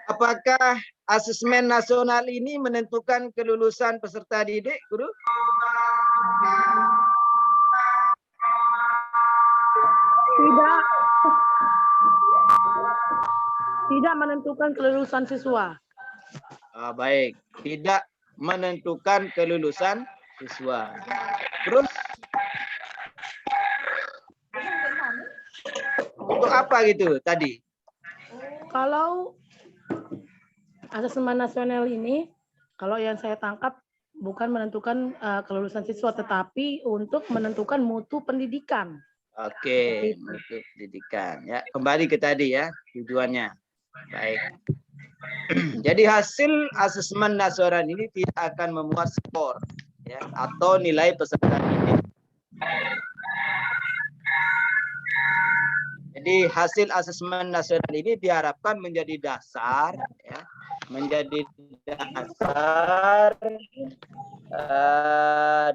Apakah asesmen nasional ini menentukan kelulusan peserta didik, guru? Tidak. Tidak menentukan kelulusan siswa. Baik, tidak menentukan kelulusan siswa. Terus untuk apa gitu tadi? Kalau asesmen nasional ini, kalau yang saya tangkap bukan menentukan kelulusan siswa, tetapi untuk menentukan mutu pendidikan. Oke, mutu pendidikan. Ya, kembali ke tadi ya tujuannya. Baik. Jadi hasil asesmen nasional ini tidak akan memuat skor, ya, atau nilai peserta didik. Jadi hasil asesmen nasional ini diharapkan menjadi dasar, ya, menjadi dasar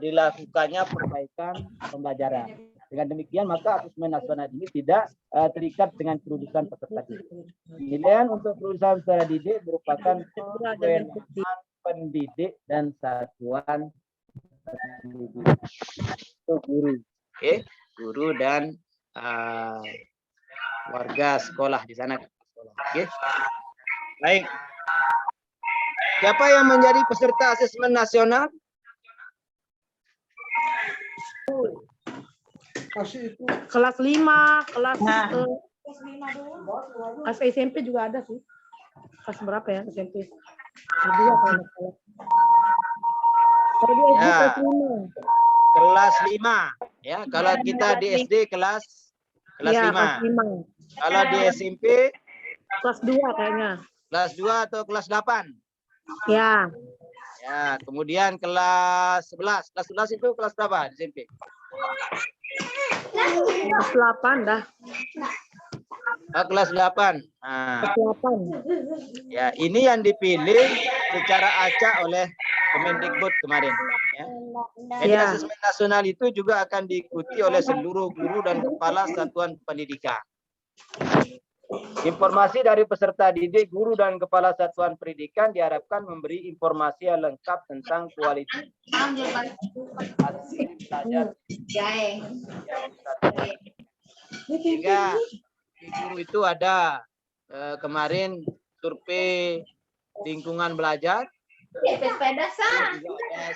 dilakukannya perbaikan pembelajaran. Dengan demikian maka asesmen nasional ini tidak terikat dengan kelulusan peserta didik. Penilaian untuk kelulusan peserta didik merupakan kewenangan pendidik dan satuan pendidik. Itu guru, oke, guru dan warga sekolah di sana. Oke. Baik. Siapa yang menjadi peserta asesmen nasional? Kelas 5, kelas kelas SMP juga ada sih. Kelas berapa ya SMP? Kedua kalau nggak salah. Kalau di SD Ya. kelas 5. Kelas 5, ya. Kalau kita di SD kelas Ya, 5. kelas 5. Kalau di SMP Kelas 2 kayaknya. kelas 2 atau kelas 8? Ya. Ya, kemudian kelas 11. Kelas 11 itu kelas berapa di SMP? Kelas 8 dah. Kelas 8. Nah, Kelas 8. ya, ini yang dipilih secara acak oleh Kemendikbud kemarin. Ya. Jadi Ya. asesmen nasional itu juga akan diikuti oleh seluruh guru dan kepala satuan pendidikan. Informasi dari peserta didik, guru, dan kepala satuan pendidikan diharapkan memberi informasi yang lengkap tentang kualitas hasil belajar. Sehingga di guru itu ada kemarin survei lingkungan belajar, juga ada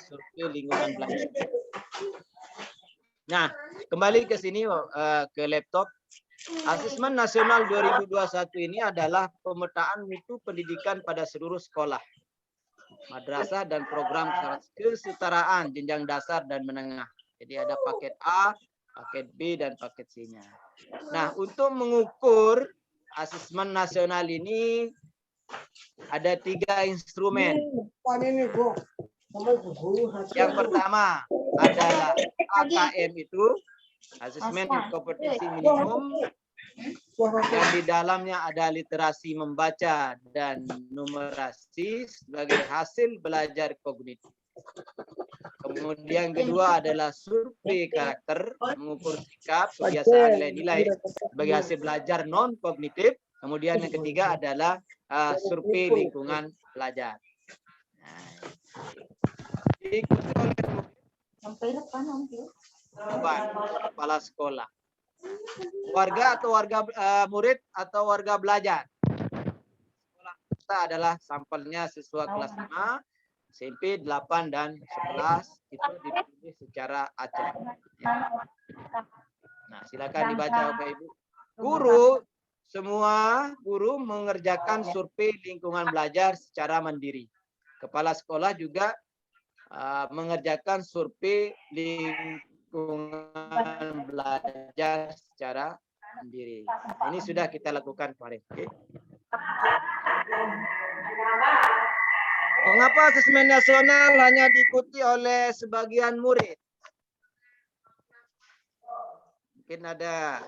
survei lingkungan belajar. Nah, kembali ke sini ke laptop. Asesmen nasional 2021 ini adalah pemetaan mutu pendidikan pada seluruh sekolah, madrasah, dan program kesetaraan jenjang dasar dan menengah. Jadi ada paket A, paket B, dan paket C-nya. Nah, untuk mengukur asesmen nasional ini ada 3 instrumen. Yang pertama adalah AKM itu, asesmen kompetisi minimum, yang di dalamnya ada literasi membaca dan numerasi sebagai hasil belajar kognitif. Kemudian kedua adalah survei karakter, mengukur sikap, kebiasaan, nilai-nilai sebagai hasil belajar non kognitif. Kemudian yang ketiga adalah survei lingkungan belajar. Diikuti oleh kepala sekolah, warga atau warga murid atau warga belajar. Sekolah kita adalah sampelnya siswa kelas 5, SMP 8 dan 11 itu dipilih secara acak. Ya. Nah, silakan dibaca Bapak Ibu. Guru, semua guru mengerjakan survei lingkungan belajar secara mandiri. Kepala sekolah juga mengerjakan survei lingkungan belajar secara mandiri. Ini sudah kita lakukan kemarin. Oke. Mengapa asesmen nasional hanya diikuti oleh sebagian murid? Mungkin ada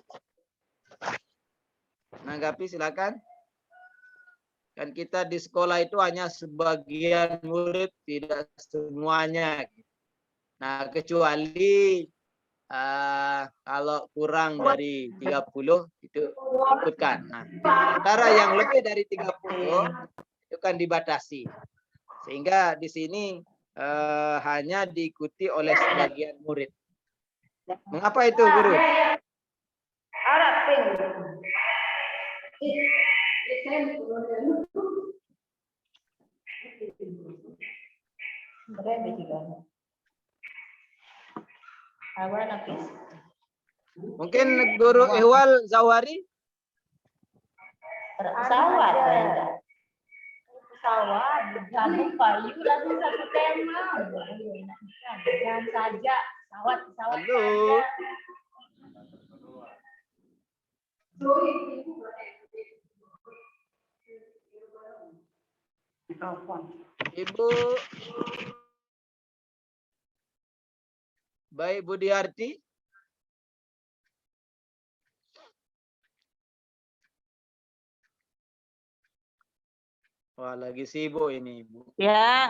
menanggapi, silakan. Kan kita di sekolah itu hanya sebagian murid, tidak semuanya. Nah, kecuali kalau kurang dari 30 itu ikutkan. Nah, sementara yang lebih dari 30 itu kan dibatasi. Sehingga di sini hanya diikuti oleh sebagian murid. Mengapa itu, Guru? Mungkin Guru Ihwal Zawari? Pesawat, pesawat, gabung payu langsung satu tema. Jangan saja pesawat Halo. Ibu Baik Budiarti. Wah, lagi sibuk ini, Ibu. Ya.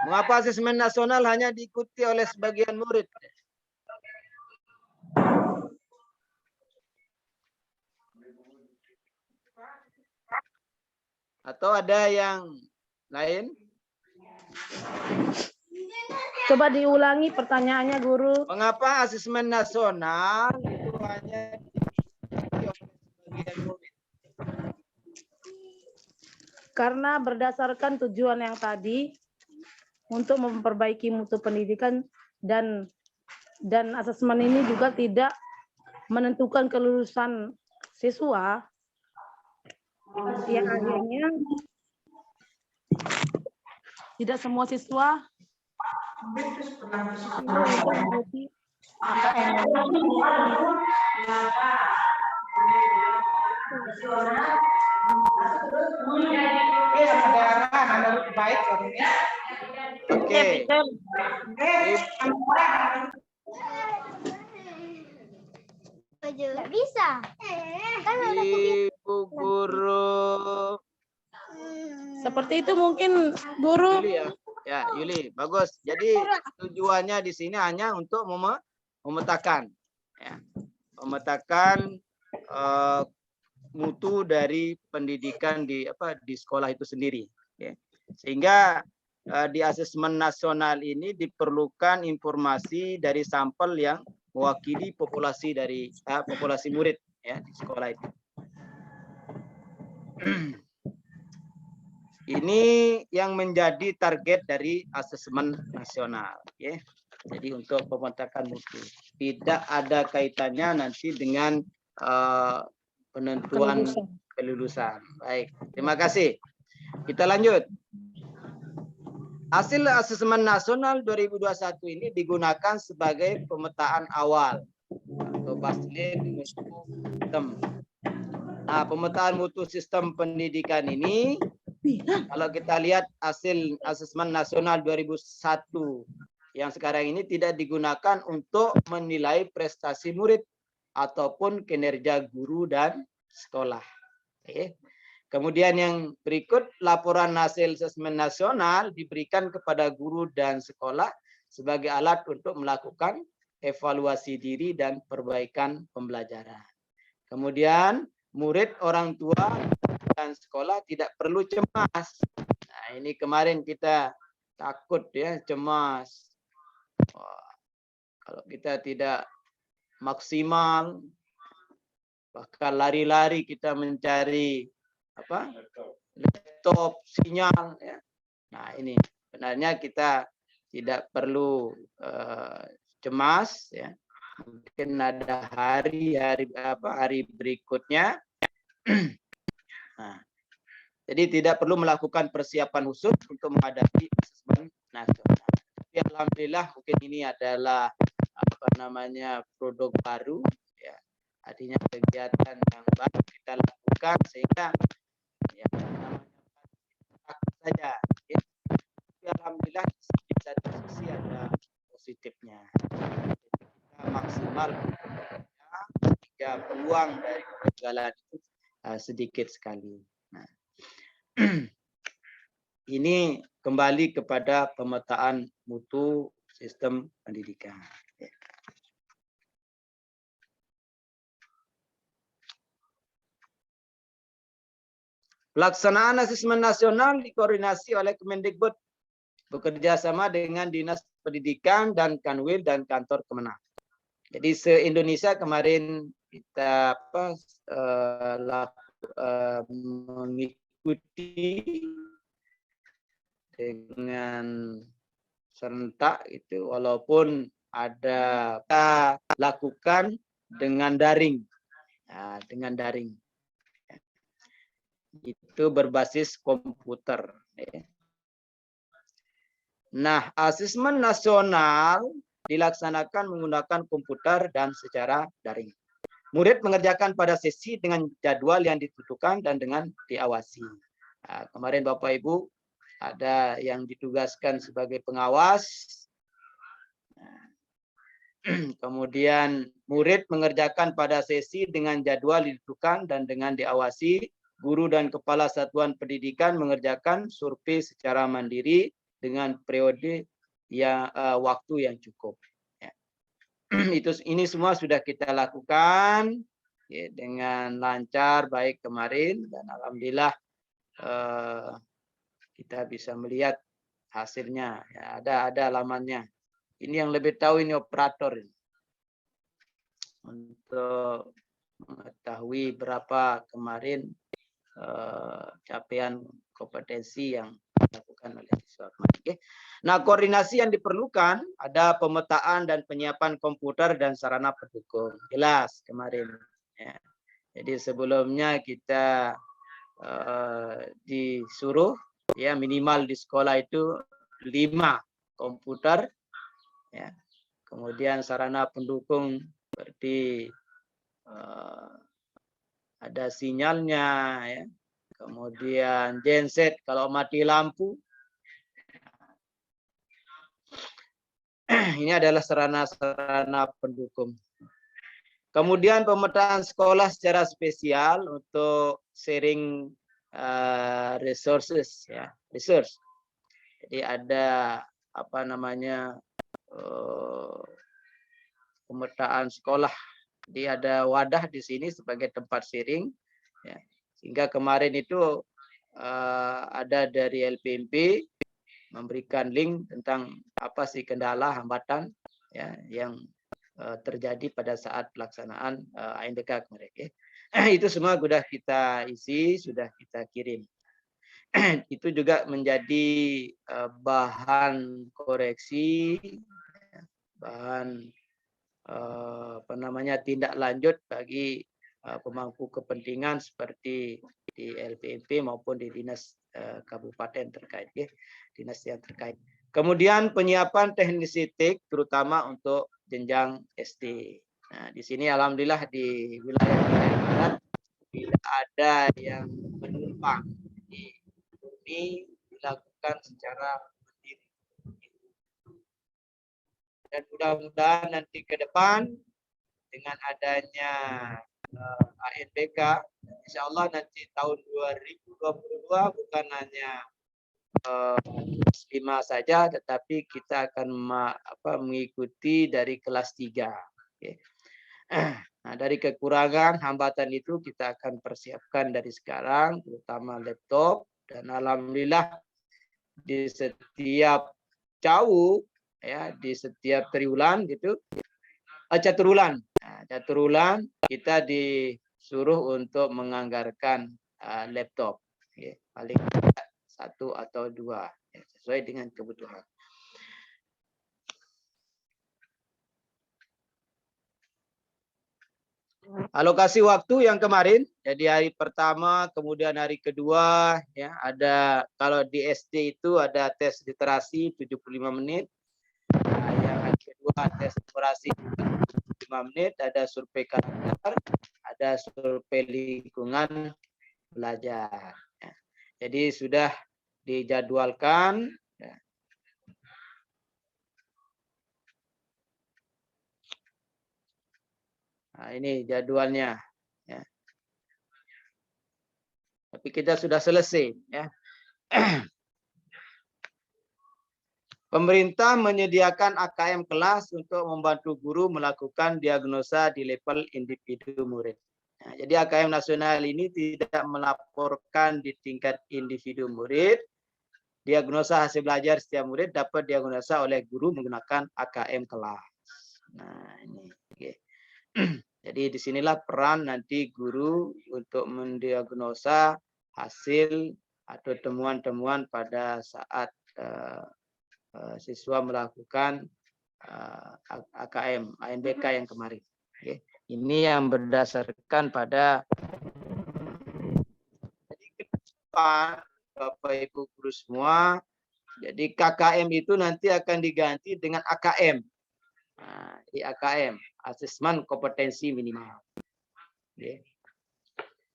Mengapa asesmen nasional hanya diikuti oleh sebagian murid? Atau ada yang lain? Coba diulangi pertanyaannya, Guru. Mengapa asesmen nasional itu hanya diikuti oleh sebagian murid? Karena berdasarkan tujuan yang tadi untuk memperbaiki mutu pendidikan dan asesmen ini juga tidak menentukan kelulusan siswa, yang akhirnya tidak semua siswa mengikuti Oke. Nggak bisa. Kan ada Ibu Guru. seperti itu mungkin, Guru. Yuli ya. Ya, Yuli, bagus. Jadi tujuannya di sini hanya untuk memetakan, ya, memetakan mutu dari pendidikan di sekolah itu sendiri. Ya. Sehingga di asesmen nasional ini diperlukan informasi dari sampel yang mewakili populasi dari populasi murid, ya, di sekolah itu. Ini yang menjadi target dari asesmen nasional, ya. Jadi untuk pemetakan mutu tidak ada kaitannya nanti dengan penentuan kelulusan. Baik, terima kasih. Kita lanjut. Hasil asesmen nasional 2021 ini digunakan sebagai pemetaan awal atau baseline mutu sistem. Nah, pemetaan mutu sistem pendidikan ini, kalau kita lihat hasil asesmen nasional 2001 yang sekarang ini tidak digunakan untuk menilai prestasi murid ataupun kinerja guru dan sekolah. Oke. Kemudian yang berikut, laporan hasil asesmen nasional diberikan kepada guru dan sekolah sebagai alat untuk melakukan evaluasi diri dan perbaikan pembelajaran. Kemudian murid, orang tua, dan sekolah tidak perlu cemas. Nah, ini kemarin kita takut, ya, cemas. Wah, kalau kita tidak maksimal, bahkan lari-lari kita mencari laptop, sinyal, ya. Nah, ini sebenarnya kita tidak perlu cemas, ya. Mungkin ada hari berikutnya. Nah, jadi tidak perlu melakukan persiapan khusus untuk menghadapi asesmen nasional. Tapi alhamdulillah mungkin ini adalah apa namanya produk baru, ya. Artinya kegiatan yang baru kita lakukan sehingga ya saja. Ya. Tapi alhamdulillah di satu sisi ada positifnya. Kita maksimal sehingga peluang dari kegagalan itu sedikit sekali. Nah, ini kembali kepada pemetaan mutu sistem pendidikan. Pelaksanaan asesmen nasional dikoordinasi oleh Kemendikbud bekerja sama dengan Dinas Pendidikan dan Kanwil dan Kantor Kemenang. Jadi se-Indonesia kemarin kita mengikuti dengan serentak itu, walaupun ada kita lakukan dengan daring, nah, dengan daring. Itu berbasis komputer. Nah, asesmen nasional dilaksanakan menggunakan komputer dan secara daring. Murid mengerjakan pada sesi dengan jadwal yang ditentukan dan dengan diawasi. Nah, kemarin Bapak Ibu ada yang ditugaskan sebagai pengawas. Kemudian murid mengerjakan pada sesi dengan jadwal ditentukan dan dengan diawasi. Guru dan kepala satuan pendidikan mengerjakan survei secara mandiri dengan periode yang waktu yang cukup. Ya. Ini semua sudah kita lakukan ya, dengan lancar baik kemarin dan alhamdulillah kita bisa melihat hasilnya. Ya, ada alamannya. Ini yang lebih tahu ini operator ini. Untuk mengetahui berapa kemarin capaian kompetensi yang dilakukan oleh siswa. Okay. Nah, koordinasi yang diperlukan ada pemetaan dan penyiapan komputer dan sarana pendukung. Jelas kemarin. Ya. Jadi sebelumnya kita disuruh ya minimal di sekolah itu 5 komputer. Ya. Kemudian sarana pendukung seperti ada sinyalnya, ya. Kemudian genset kalau mati lampu. Ini adalah sarana-sarana pendukung. Kemudian pemetaan sekolah secara spesial untuk sharing resources, ya, resource. Jadi ada apa namanya pemetaan sekolah. Jadi ada wadah di sini sebagai tempat sharing, ya. Sehingga kemarin itu ada dari LPMP memberikan link tentang apa sih kendala hambatan ya yang terjadi pada saat pelaksanaan ANDK kemarin. Ya. Itu semua sudah kita isi, sudah kita kirim. Itu juga menjadi bahan koreksi, bahan apa namanya tindak lanjut bagi pemangku kepentingan seperti di LPMP maupun di dinas kabupaten terkait, ya, dinas yang terkait. Kemudian penyiapan teknisistik terutama untuk jenjang SD. Nah, di sini alhamdulillah di wilayah barat tidak ada yang menumpang. Ini dilakukan secara mandiri. Dan mudah-mudahan nanti ke depan dengan adanya ANBK, insya Allah nanti tahun 2022 bukan hanya 5 saja, tetapi kita akan mengikuti dari kelas 3. Okay. Nah, dari kekurangan hambatan itu kita akan persiapkan dari sekarang, terutama laptop, dan alhamdulillah di setiap jauh ya di setiap triwulan gitu caturulan. Nah, caturulan kita disuruh untuk menganggarkan laptop, ya, paling tidak 1 atau 2 ya, sesuai dengan kebutuhan. Alokasi waktu yang kemarin, jadi hari pertama, kemudian hari kedua, ya ada kalau di SD itu ada tes literasi 75 menit, Nah, yang kedua tes numerasi 5 menit, ada survei karakter, ada survei lingkungan belajar. Ya. Jadi sudah dijadwalkan. Ya. Nah, ini jadwalnya. Ya. Tapi kita sudah selesai. Ya. Pemerintah menyediakan AKM kelas untuk membantu guru melakukan diagnosa di level individu murid. Nah, jadi AKM nasional ini tidak melaporkan di tingkat individu murid. Diagnosa hasil belajar setiap murid dapat diagnosa oleh guru menggunakan AKM kelas. Nah, ini. Okay. Jadi disinilah peran nanti guru untuk mendiagnosa hasil atau temuan-temuan pada saat siswa melakukan AKM, ANBK yang kemarin. Okay. Ini yang berdasarkan pada Bapak Ibu guru semua. Jadi KKM itu nanti akan diganti dengan AKM. Nah, AKM, Asesmen Kompetensi Minimal. Okay.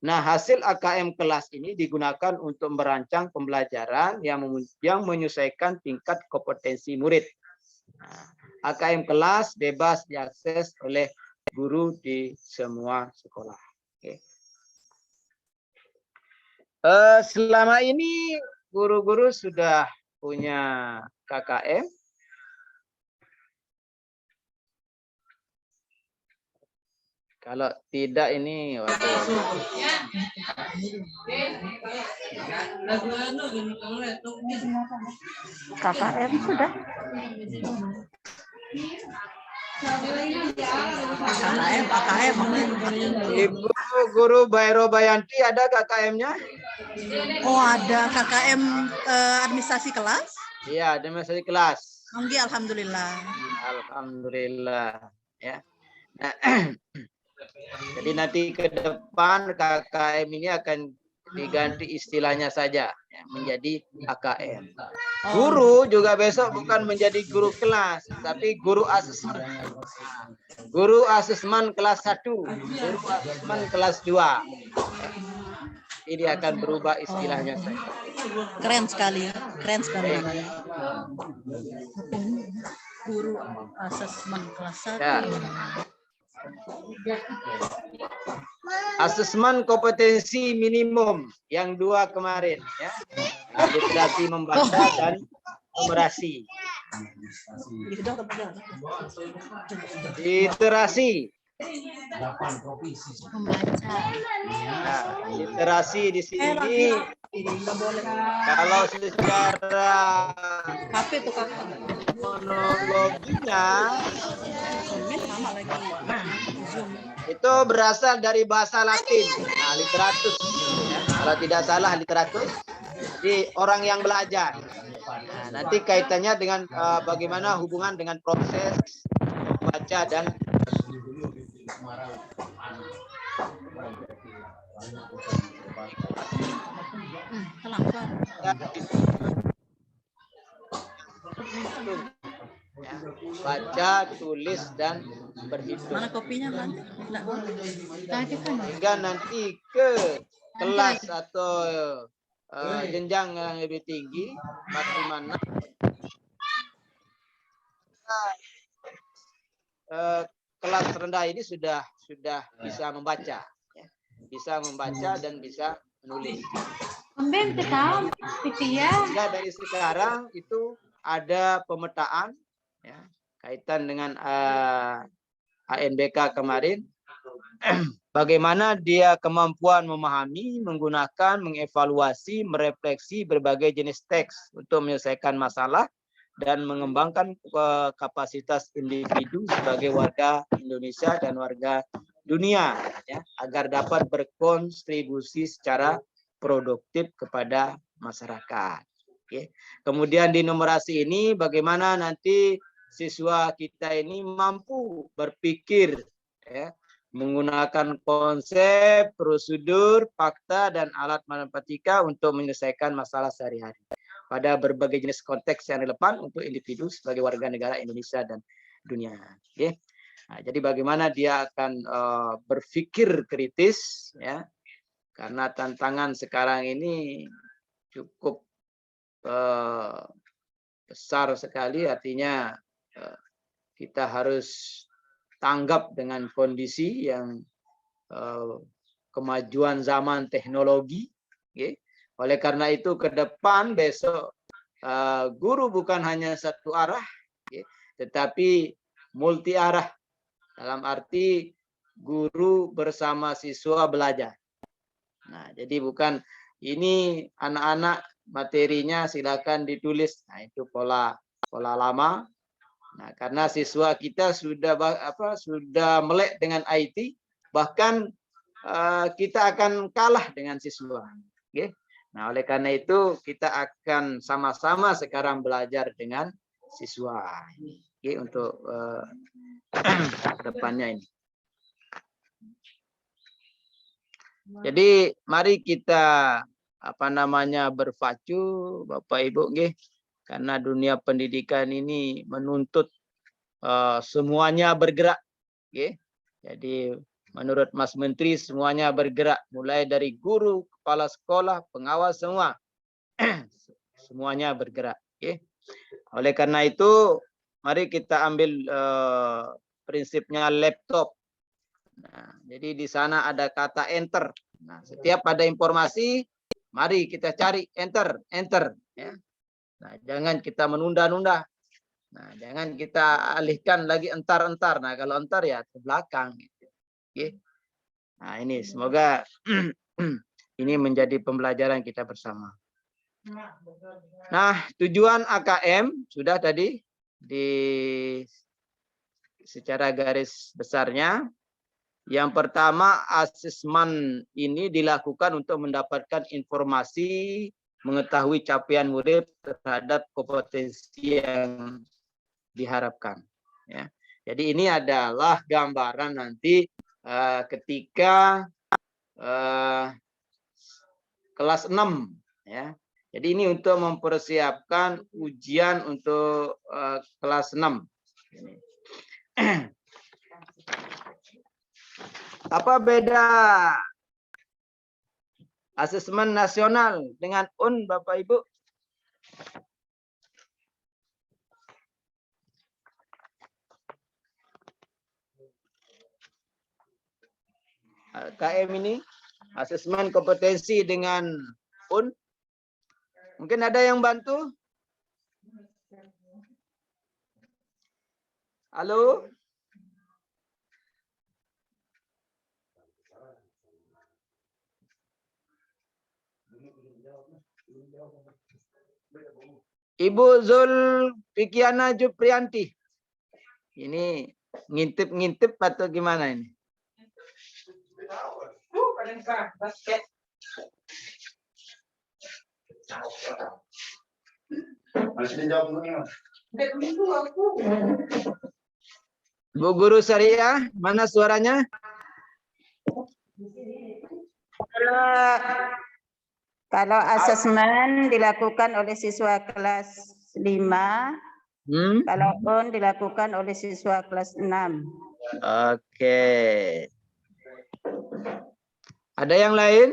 Nah, hasil AKM kelas ini digunakan untuk merancang pembelajaran yang menyesuaikan tingkat kompetensi murid. Nah, AKM kelas bebas diakses oleh guru di semua sekolah. Okay. Selama ini guru-guru sudah punya KKM. Kalau tidak ini KKM sudah. KKM. Ibu Guru Bairo Bayanti ada KKM-nya? Oh, ada KKM administrasi kelas? Iya, administrasi kelas. Alhamdulillah. Alhamdulillah. Ya. Nah, jadi nanti ke depan KKM ini akan diganti istilahnya saja ya, menjadi AKM. Guru juga besok bukan menjadi guru kelas, tapi guru asesmen. Guru asesmen kelas 1, guru asesmen kelas 2. Ini akan berubah istilahnya saja. Keren sekali, keren sekali. Guru asesmen kelas 1. Ya. Asesmen kompetensi minimum yang 2 kemarin ya. Literasi membaca dan numerasi. Literasi. Nah, literasi di sini kalau secara monologinya itu berasal dari bahasa Latin. Nah, literatus. Ya, kalau tidak salah literatus. Jadi orang yang belajar. Nah, nanti kaitannya dengan bagaimana hubungan dengan proses membaca dan ya, baca, tulis, dan berhitung. Mana kopinya, Bang? Hingga nanti ke kelas atau jenjang yang lebih tinggi, bagaimana kelas rendah ini sudah bisa membaca, ya. Bisa membaca dan bisa menulis. Sehingga dari sekarang itu ada pemetaan ya, kaitan dengan ANBK kemarin, bagaimana dia kemampuan memahami, menggunakan, mengevaluasi, merefleksi berbagai jenis teks untuk menyelesaikan masalah dan mengembangkan kapasitas individu sebagai warga Indonesia dan warga dunia ya, agar dapat berkontribusi secara produktif kepada masyarakat. Oke. Kemudian di numerasi ini bagaimana nanti siswa kita ini mampu berpikir ya, menggunakan konsep, prosedur, fakta, dan alat matematika untuk menyelesaikan masalah sehari-hari. pada berbagai jenis konteks yang relevan untuk individu sebagai warga negara Indonesia dan dunia. Okay. Nah, jadi bagaimana dia akan berpikir kritis, ya, karena tantangan sekarang ini cukup besar sekali, artinya kita harus tanggap dengan kondisi yang kemajuan zaman teknologi. Okay. Oleh karena itu ke depan besok guru bukan hanya satu arah, okay, tetapi multi arah. Dalam arti guru bersama siswa belajar. Nah, jadi bukan ini anak-anak materinya silakan ditulis. Nah, itu pola lama. Nah, karena siswa kita sudah sudah melek dengan IT, bahkan kita akan kalah dengan siswa. Okay. Nah, oleh karena itu kita akan sama-sama sekarang belajar dengan siswa. Okay, untuk depannya ini. Jadi mari kita berpacu Bapak Ibu, nggih, karena dunia pendidikan ini menuntut semuanya bergerak, nggih. Jadi menurut Mas Menteri semuanya bergerak, mulai dari guru, kepala sekolah, pengawas semua. Semuanya bergerak, nggih. Oleh karena itu mari kita ambil prinsipnya laptop. Nah, jadi di sana ada kata enter. Nah, setiap ada informasi, mari kita cari enter. Ya. Nah, jangan kita menunda-nunda. Nah, jangan kita alihkan lagi entar. Nah, kalau entar ya ke belakang. Oke. Nah, ini semoga ini menjadi pembelajaran kita bersama. Nah, tujuan AKM sudah tadi di secara garis besarnya. Yang pertama, asesmen ini dilakukan untuk mendapatkan informasi, mengetahui capaian murid terhadap kompetensi yang diharapkan. Ya. Jadi ini adalah gambaran nanti ketika kelas 6. Ya. Jadi ini untuk mempersiapkan ujian untuk kelas 6. Ini. Apa beda asesmen nasional dengan UN, Bapak Ibu? KM ini asesmen kompetensi dengan UN. Mungkin ada yang bantu? Halo? Ibu Zulfikiana Juprianti. Ini ngintip-ngintip atau gimana ini? Bu Guru Syariah, mana suaranya? Kalau asesmen dilakukan oleh siswa kelas 5, kalau UN dilakukan oleh siswa kelas 6. Oke. Ada yang lain?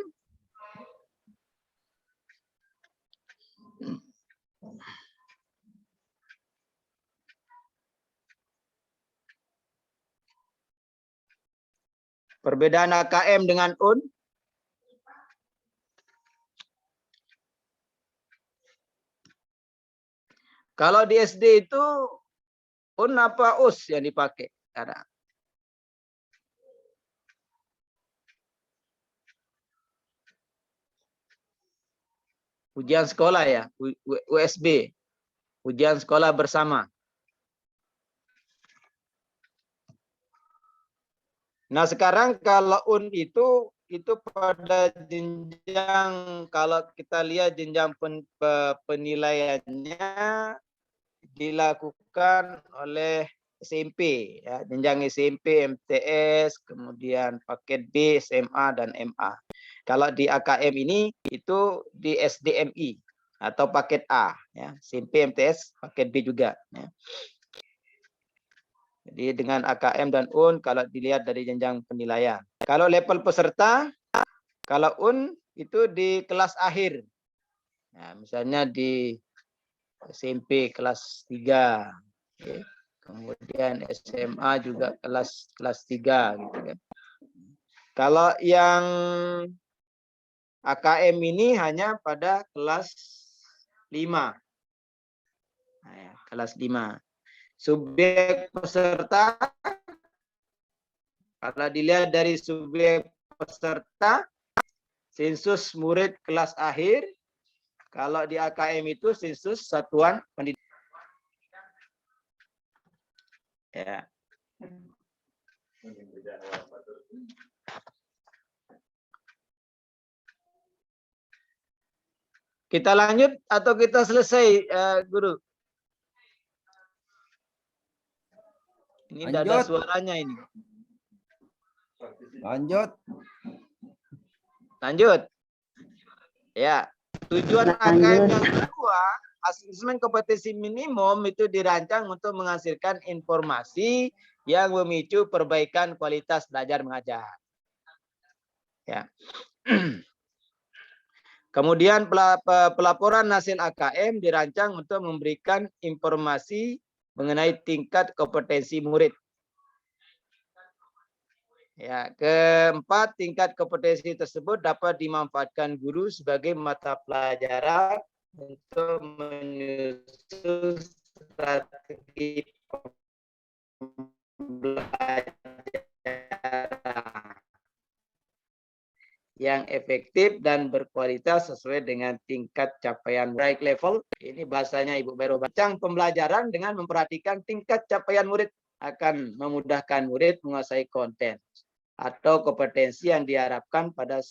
Perbedaan AKM dengan UN? Kalau di SD itu UN apa US yang dipakai sekarang? Ujian sekolah ya, USB. Ujian sekolah bersama. Nah, sekarang kalau UN itu pada jenjang, kalau kita lihat jenjang penilaiannya dilakukan oleh SMP, ya, jenjang SMP, MTS, kemudian paket B, SMA dan MA. Kalau di AKM ini itu di SDMI, atau paket A, ya. SMP, MTS, paket B juga. Ya. Jadi dengan AKM dan UN kalau dilihat dari jenjang penilaian. Kalau level peserta, kalau UN itu di kelas akhir. Nah, misalnya di SMP kelas 3. Okay. Kemudian SMA juga kelas 3 gitu kan. Kalau yang AKM ini hanya pada kelas 5. Nah, ya, kelas 5. Subjek peserta, kalau dilihat dari subjek peserta, sensus murid kelas akhir. Kalau di AKM itu sensus satuan pendidikan. Ya. Kita lanjut atau kita selesai, Guru? Ini tidak ada suaranya ini. Lanjut. Lanjut. Ya, tujuan AKM yang kedua, asesmen kompetensi minimum itu dirancang untuk menghasilkan informasi yang memicu perbaikan kualitas belajar mengajar. Ya. Kemudian pelaporan hasil AKM dirancang untuk memberikan informasi mengenai tingkat kompetensi murid. Ya, keempat, tingkat kompetensi tersebut dapat dimanfaatkan guru sebagai mata pelajaran untuk menyusun strategi pembelajaran yang efektif dan berkualitas sesuai dengan tingkat capaian baik level. Ini bahasanya Ibu Bero. Rancang pembelajaran dengan memperhatikan tingkat capaian murid akan memudahkan murid menguasai konten atau kompetensi yang diharapkan pada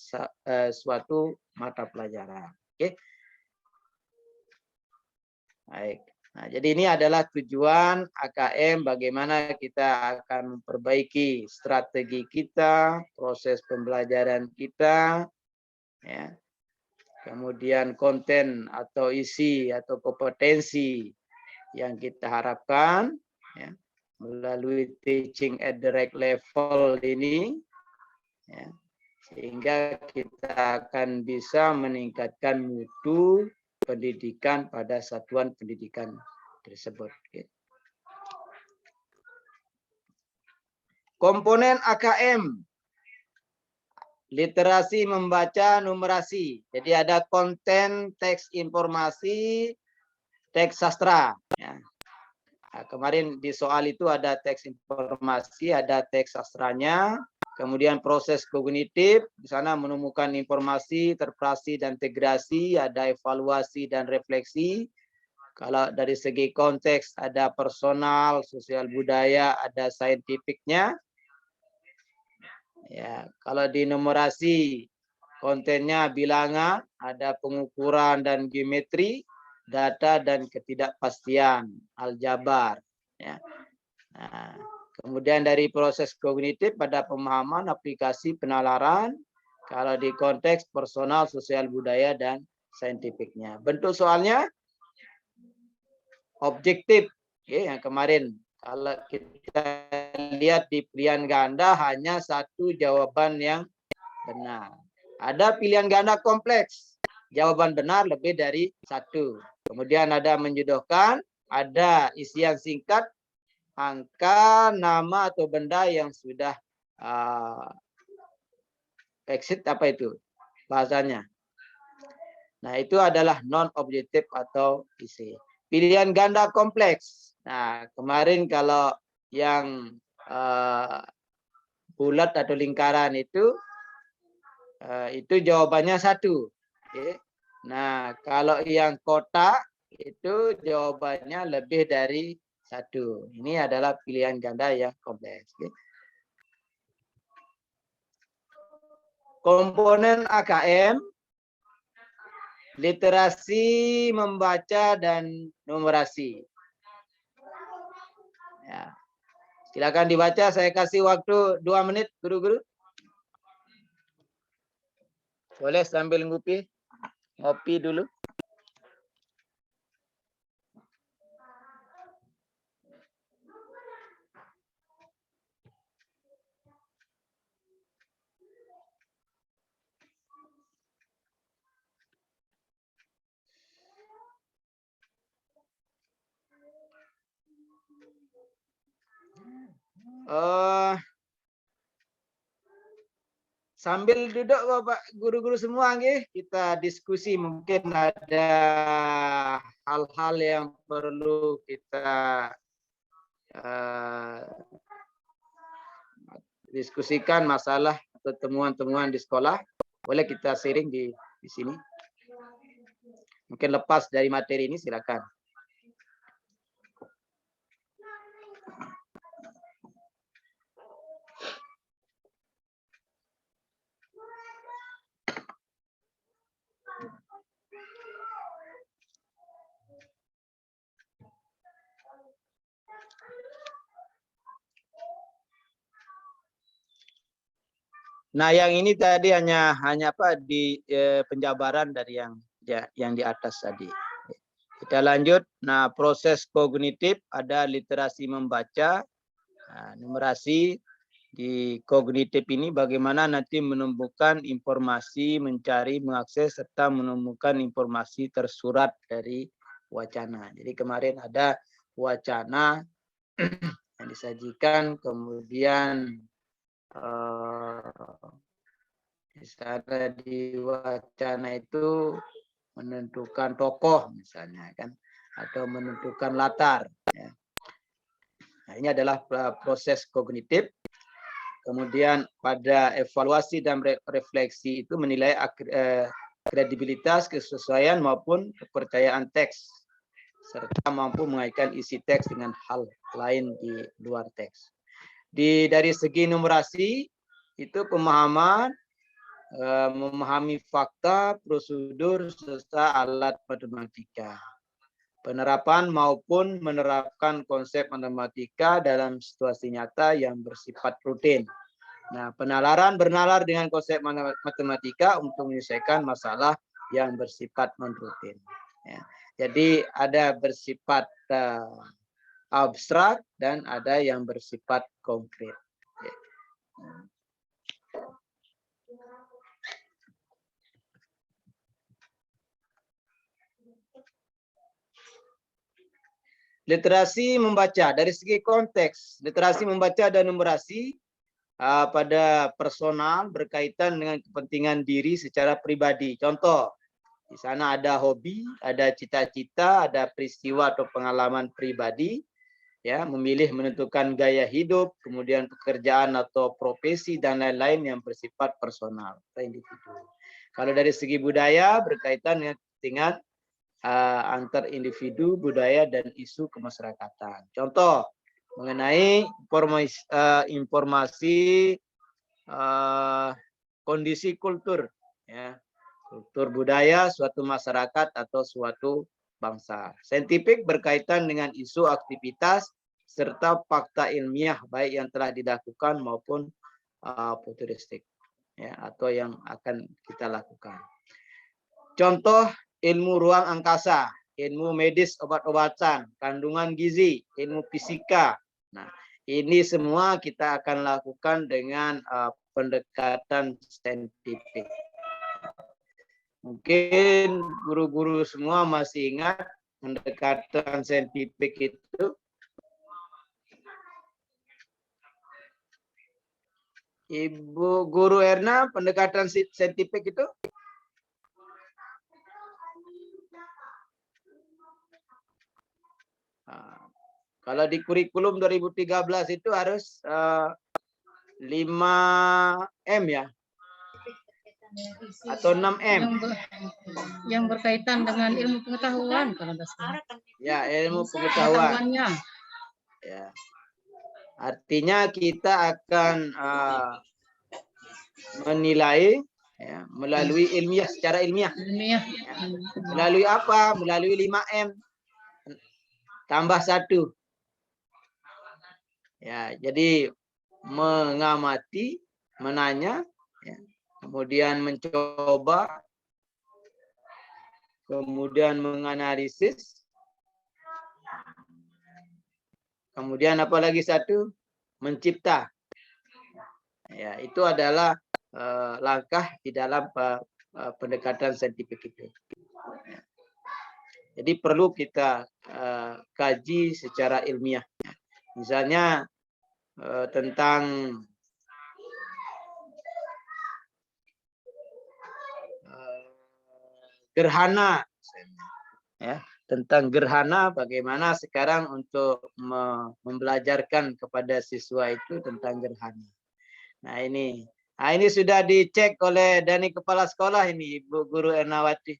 suatu mata pelajaran. Oke. Baik. Nah, jadi ini adalah tujuan AKM, bagaimana kita akan memperbaiki strategi kita, proses pembelajaran kita, ya. Kemudian konten atau isi atau kompetensi yang kita harapkan, ya, melalui teaching at the right level ini, ya, sehingga kita akan bisa meningkatkan mutu pendidikan pada satuan pendidikan tersebut. Komponen AKM, literasi membaca numerasi. Jadi ada konten teks informasi, teks sastra. Ya. Nah, kemarin di soal itu ada teks informasi, ada teks sastranya. Kemudian proses kognitif, di sana menemukan informasi, interpretasi, dan integrasi, ada evaluasi dan refleksi. Kalau dari segi konteks, ada personal, sosial budaya, ada saintifiknya. Ya, kalau di numerasi, kontennya bilangan, ada pengukuran dan geometri, data dan ketidakpastian, aljabar. Ya. Nah, kemudian dari proses kognitif pada pemahaman, aplikasi, penalaran. Kalau di konteks personal, sosial budaya, dan saintifiknya. Bentuk soalnya objektif. Oke, yang kemarin kalau kita lihat di pilihan ganda hanya satu jawaban yang benar. Ada pilihan ganda kompleks. Jawaban benar lebih dari satu. Kemudian ada menjodohkan, ada isian singkat, angka, nama atau benda yang sudah exit apa itu bahasanya. Nah, itu adalah non objektif atau isi. Pilihan ganda kompleks. Nah, kemarin kalau yang bulat atau lingkaran itu jawabannya satu. Okay. Nah, kalau yang kotak itu jawabannya lebih dari satu. Ini adalah pilihan ganda yang kompleks. Okay. Komponen AKM, literasi membaca dan numerasi. Ya. Silakan dibaca, saya kasih waktu 2 menit, guru-guru. Boleh sambil ngopi dulu. Sambil duduk Bapak guru-guru semua nggih, kita diskusi, mungkin ada hal-hal yang perlu kita diskusikan, masalah atau temuan-temuan di sekolah. Boleh kita sharing di sini. Mungkin lepas dari materi ini silakan. Nah, yang ini tadi hanya apa di penjabaran dari yang di atas tadi. Kita lanjut. Nah, proses kognitif ada literasi membaca, numerasi. Di kognitif ini bagaimana nanti menemukan informasi, mencari, mengakses serta menemukan informasi tersurat dari wacana. Jadi kemarin ada wacana yang disajikan, kemudian misalnya di wacana itu menentukan tokoh misalnya kan, atau menentukan latar. Ya. Nah, ini adalah proses kognitif. Kemudian pada evaluasi dan refleksi itu menilai kredibilitas, kesesuaian maupun kepercayaan teks, serta mampu mengaitkan isi teks dengan hal lain di luar teks. Dari segi numerasi itu pemahaman, memahami fakta, prosedur, serta alat matematika. Penerapan maupun menerapkan konsep matematika dalam situasi nyata yang bersifat rutin. Nah, bernalar dengan konsep matematika untuk menyelesaikan masalah yang bersifat non-rutin. Ya. Jadi ada bersifat abstrak dan ada yang bersifat konkret. Ya. Literasi membaca dari segi konteks, literasi membaca dan numerasi pada personal berkaitan dengan kepentingan diri secara pribadi. Contoh, di sana ada hobi, ada cita-cita, ada peristiwa atau pengalaman pribadi, ya, memilih menentukan gaya hidup, kemudian pekerjaan atau profesi dan lain-lain yang bersifat personal atau individu. Kalau dari segi budaya berkaitan dengan kepentingan antar individu, budaya, dan isu kemasyarakatan. Contoh, mengenai informasi kondisi kultur, ya, kultur budaya suatu masyarakat atau suatu bangsa. Saintifik berkaitan dengan isu aktivitas serta fakta ilmiah baik yang telah dilakukan maupun futuristik, ya, atau yang akan kita lakukan. Contoh, ilmu ruang angkasa, ilmu medis obat-obatan, kandungan gizi, ilmu fisika. Nah, ini semua kita akan lakukan dengan pendekatan saintifik. Mungkin guru-guru semua masih ingat pendekatan saintifik itu. Ibu Guru Erna, pendekatan saintifik itu? Kalau di kurikulum 2013 itu harus 5M ya? Atau 6M? Yang berkaitan dengan ilmu pengetahuan kalau tidak salah. Ya, ilmu pengetahuan. Ya. Artinya kita akan menilai, ya, melalui ilmiah, secara ilmiah. Ya. Melalui apa? Melalui 5M. Tambah 1. Ya, jadi mengamati, menanya, ya, kemudian mencoba, kemudian menganalisis, kemudian apa lagi satu? Mencipta. Ya, itu adalah langkah di dalam pendekatan saintifik itu. Ya. Jadi perlu kita kaji secara ilmiah. Misalnya tentang gerhana, ya, tentang gerhana, bagaimana sekarang untuk membelajarkan kepada siswa itu tentang gerhana. Nah ini sudah dicek oleh Dani Kepala Sekolah ini, Ibu Guru Ernawati.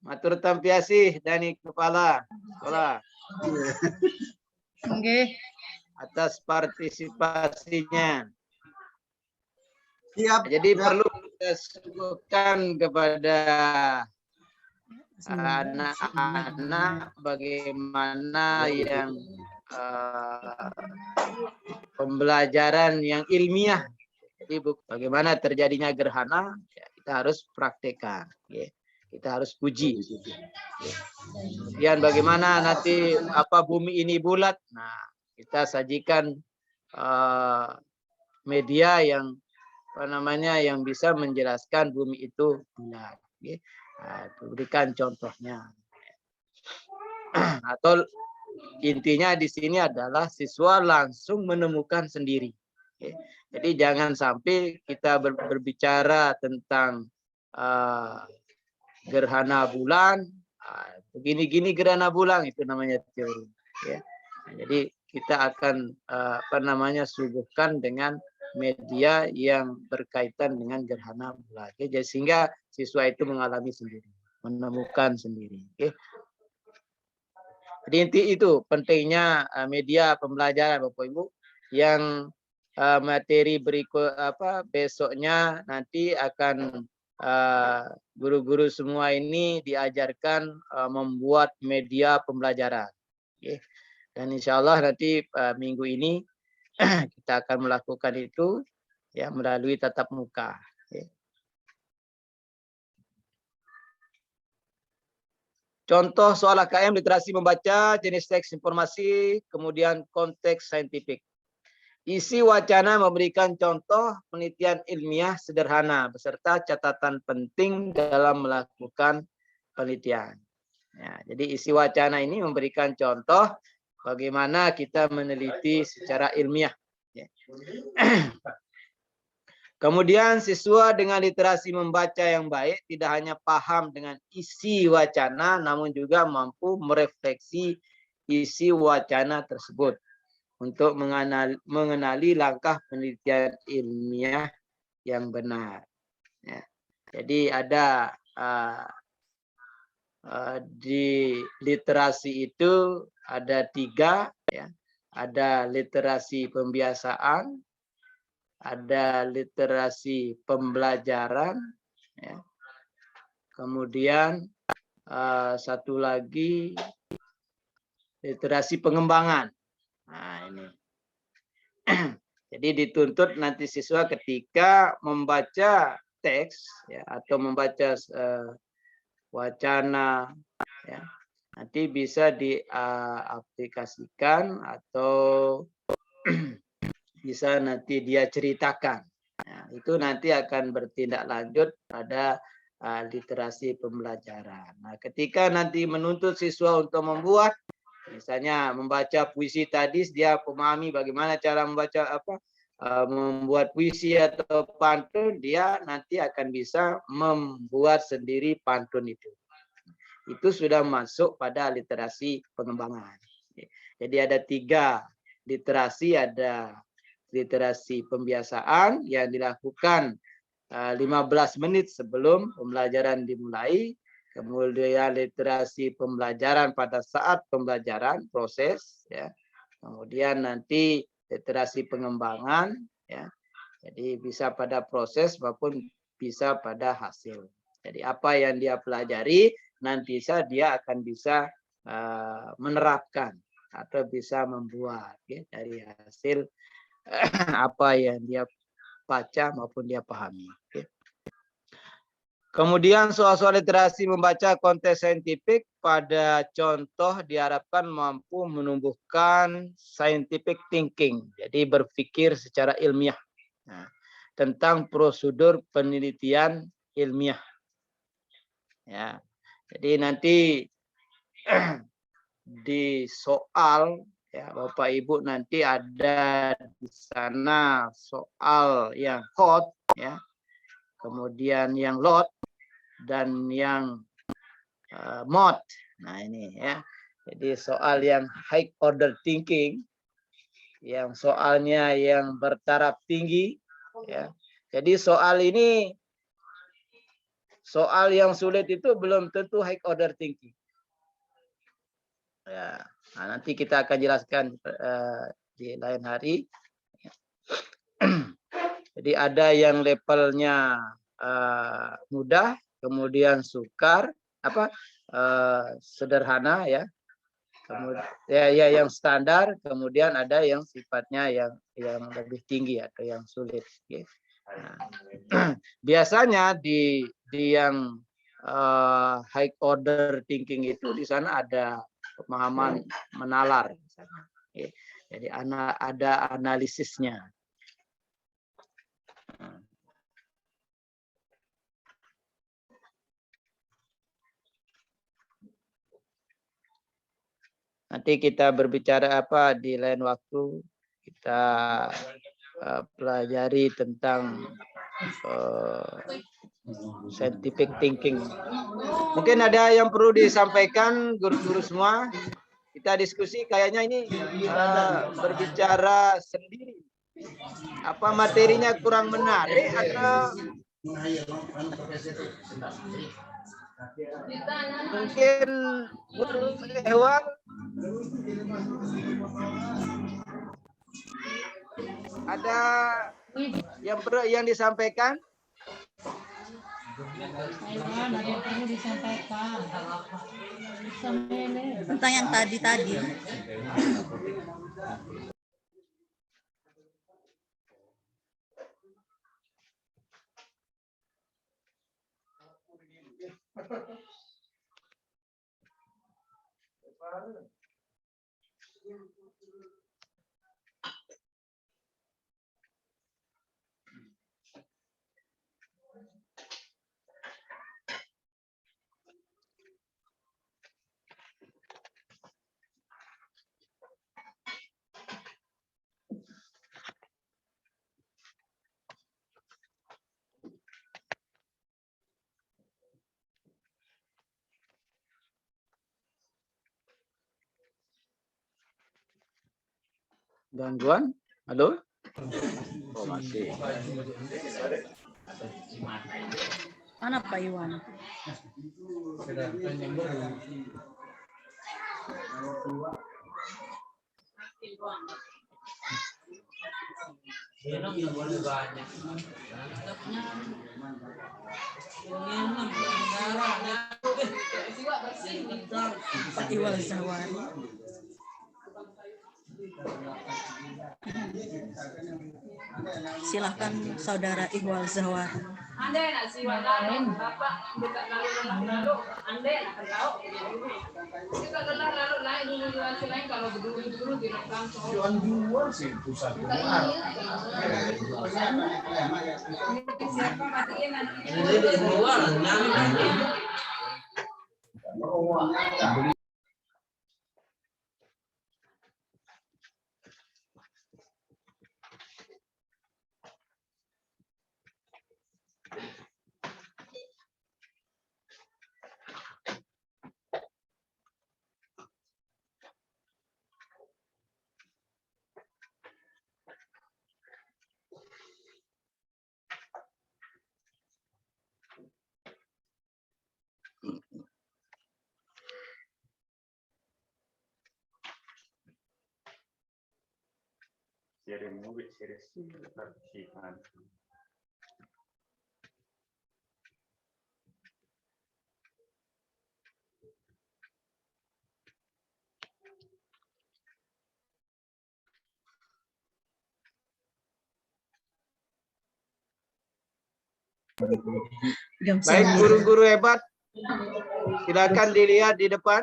Matur tampiasih Dani Kepala Sekolah. Atas partisipasinya. Siap. Jadi perlu kita suguhkan kepada anak-anak bagaimana yang pembelajaran yang ilmiah. Jadi bagaimana terjadinya gerhana, ya, kita harus praktekkan. Ya. Kita harus puji. Kemudian bagaimana nanti bumi ini bulat. Nah, kita sajikan media yang yang bisa menjelaskan bumi itu bulat. Nah, berikan contohnya. Atau intinya di sini adalah siswa langsung menemukan sendiri. Jadi jangan sampai kita berbicara tentang gerhana bulan, begini-gini gerhana bulan, itu namanya teori. Ya. Nah, jadi kita akan suguhkan dengan media yang berkaitan dengan gerhana bulan. Jadi sehingga siswa itu mengalami sendiri, menemukan sendiri. Jadi inti itu pentingnya media pembelajaran Bapak Ibu, yang materi berikut besoknya nanti akan guru-guru semua ini diajarkan membuat media pembelajaran. Dan insya Allah nanti minggu ini kita akan melakukan itu ya melalui tatap muka. Contoh soal AKM literasi membaca, jenis teks informasi, kemudian konteks saintifik. Isi wacana memberikan contoh penelitian ilmiah sederhana beserta catatan penting dalam melakukan penelitian. Ya, jadi isi wacana ini memberikan contoh bagaimana kita meneliti secara ilmiah. Ya. Kemudian siswa dengan literasi membaca yang baik tidak hanya paham dengan isi wacana, namun juga mampu merefleksi isi wacana tersebut untuk mengenali langkah penelitian ilmiah yang benar. Ya. Jadi ada di literasi itu ada 3, ya. Ada literasi pembiasaan, ada literasi pembelajaran, ya. Kemudian satu lagi literasi pengembangan. Nah ini. Jadi dituntut nanti siswa ketika membaca teks, ya, atau membaca wacana, ya, nanti bisa diaplikasikan atau bisa nanti dia ceritakan. Nah, itu nanti akan bertindak lanjut pada literasi pembelajaran. Nah, ketika nanti menuntut siswa untuk membuat, misalnya membaca puisi tadi, dia memahami bagaimana cara membaca membuat puisi atau pantun, dia nanti akan bisa membuat sendiri pantun itu. Itu sudah masuk pada literasi pengembangan. Jadi ada 3 literasi, ada literasi pembiasaan yang dilakukan 15 menit sebelum pembelajaran dimulai. Kemudian literasi pembelajaran pada saat pembelajaran, proses, ya. Kemudian nanti literasi pengembangan, ya. Jadi bisa pada proses maupun bisa pada hasil. Jadi apa yang dia pelajari nanti dia akan bisa menerapkan atau bisa membuat, ya, dari hasil apa yang dia baca maupun dia pahami. Ya. Kemudian soal-soal literasi membaca konteks saintifik pada contoh diharapkan mampu menumbuhkan scientific thinking. Jadi berpikir secara ilmiah. Nah, tentang prosedur penelitian ilmiah. Ya. Jadi nanti di soal ya Bapak Ibu nanti ada di sana soal yang hot ya, kemudian yang lot dan yang mod. Nah ini ya, jadi soal yang high order thinking, yang soalnya yang bertaraf tinggi ya. Jadi soal ini, soal yang sulit itu belum tentu high order thinking. Ya, nah, nanti kita akan jelaskan di lain hari. Jadi ada yang levelnya mudah, kemudian sukar, sederhana ya, kemudian ya yang standar, kemudian ada yang sifatnya yang lebih tinggi atau yang sulit. Ya. Nah, biasanya di yang high order thinking itu di sana ada pemahaman menalar, ya. Jadi ada analisisnya. Nanti kita berbicara apa di lain waktu, kita pelajari tentang scientific thinking. Mungkin ada yang perlu disampaikan guru-guru semua. Kita diskusi, kayaknya ini berbicara sendiri. Apa materinya kurang menarik atau mungkin hewan ada yang perlu yang disampaikan? Tentang yang tadi. Gangguan? Halo? Oh, masih. Mana Pak Iwan? Pak Iwan Zawari. Silakan Saudara Iqbal Zawar. Baik, guru-guru hebat, silakan dilihat di depan.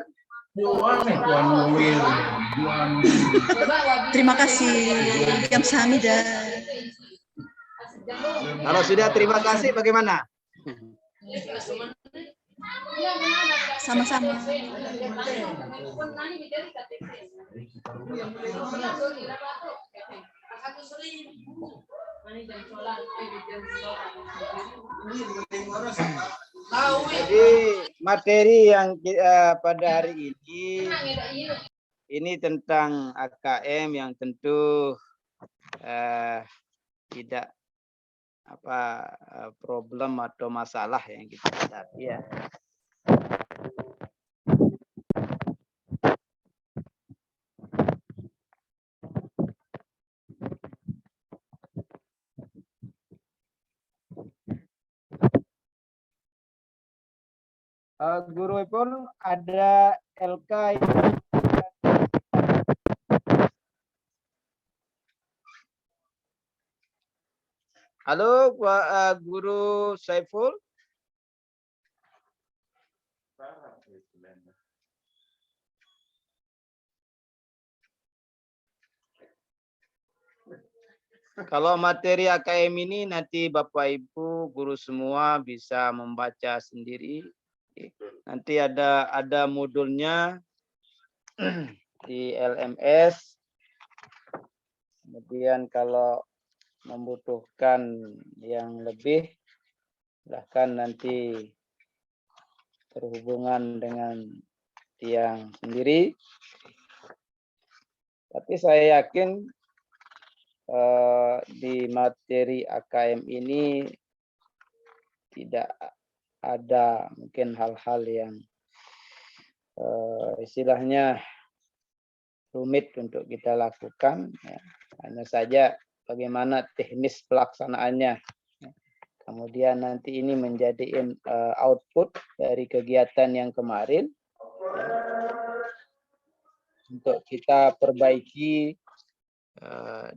Terima kasih, Kamsahamnida. Kalau sudah terima kasih, bagaimana? Sama-sama. Jadi materi yang pada hari ini tentang AKM yang tentu tidak problem atau masalah yang kita hadapi ya. Guru pun ada LK yang halo Pak Guru Saiful. Kalau materi AKM ini nanti Bapak Ibu guru semua bisa membaca sendiri. Nanti ada modulnya di LMS. Kemudian kalau membutuhkan yang lebih, silahkan nanti berhubungan dengan yang sendiri. Tapi saya yakin di materi AKM ini tidak ada mungkin hal-hal yang istilahnya rumit untuk kita lakukan. Ya. Hanya saja bagaimana teknis pelaksanaannya. Kemudian nanti ini menjadi output dari kegiatan yang kemarin. Ya. Untuk kita perbaiki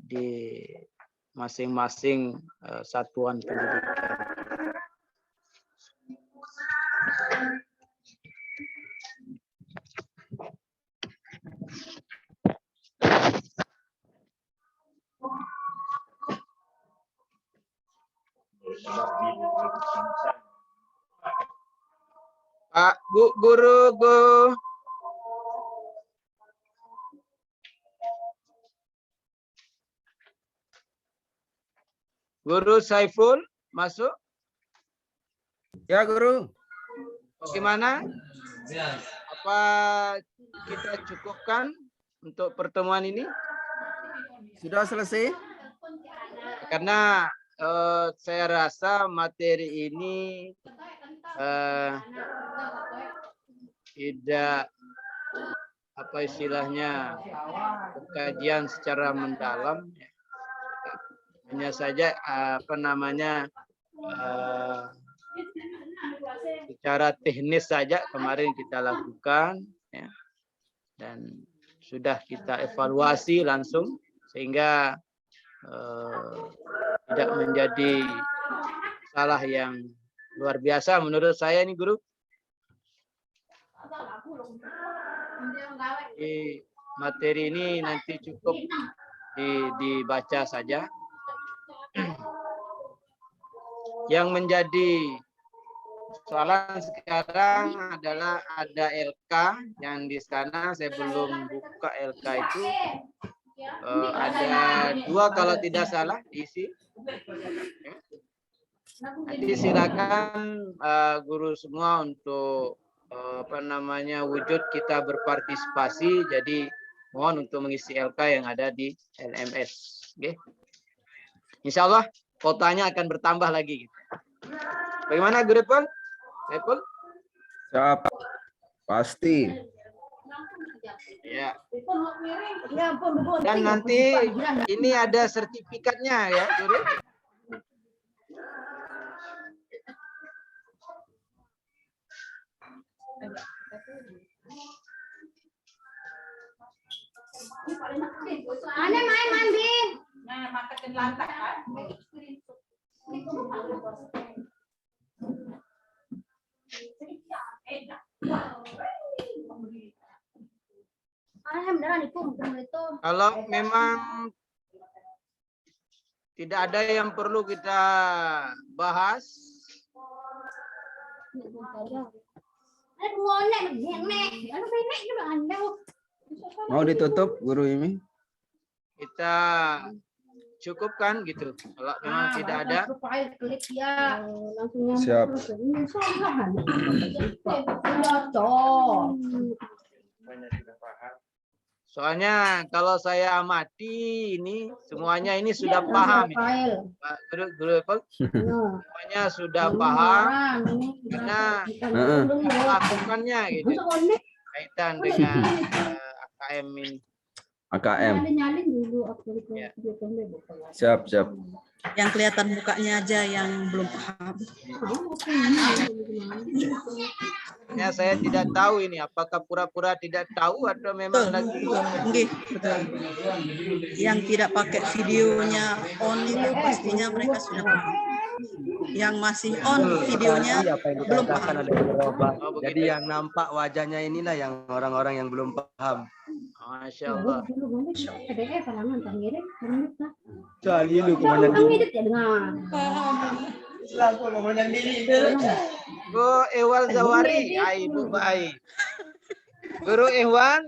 di masing-masing satuan pendidikan. Pak Guru. Guru Saiful masuk? Ya, Guru. Bagaimana? Apa kita cukupkan untuk pertemuan ini? Sudah selesai? Karena saya rasa materi ini tidak apa istilahnya kajian secara mendalam. Hanya saja secara teknis saja kemarin kita lakukan ya. Dan sudah kita evaluasi langsung sehingga tidak menjadi salah yang luar biasa menurut saya ini Guru. Di materi ini nanti cukup dibaca saja. Yang menjadi soalan sekarang adalah ada LK yang di sana saya belum buka LK itu. Ada 2 kalau tidak salah diisi. Nanti silakan guru semua untuk wujud kita berpartisipasi. Jadi mohon untuk mengisi LK yang ada di LMS. Oke. Insya Allah kuotanya akan bertambah lagi. Bagaimana Guru Pun? Siap. Pasti. Ya. Dan nanti ini ada sertifikatnya ya, Guru. Ane main mandi. Nah, makan lantai kan. Kalau memang tidak ada yang perlu kita bahas, Mau ditutup guru ini? Kita cukupkan gitu. Kalau memang tidak ada. Siap. Soalnya kalau saya amati ini semuanya ini sudah paham. Pak Guru, semuanya sudah paham karena melakukannya gitu. Kaitan dengan AKM ini. AKM. Siap, siap. Yang kelihatan mukanya aja yang belum paham. Ya, saya tidak tahu ini apakah pura-pura tidak tahu atau memang lagi. Betul. Yang tidak pakai videonya on itu pastinya mereka sudah paham. Yang masih on videonya apa yang belum dikatakan paham. oleh Guru Roba. Jadi yang nampak wajahnya inilah yang orang-orang yang belum paham. Masya Allah. Cari lu komandan diri. Selaku komandan diri. Bu Ewal Zawari, Ibu baik. Guru Iwan,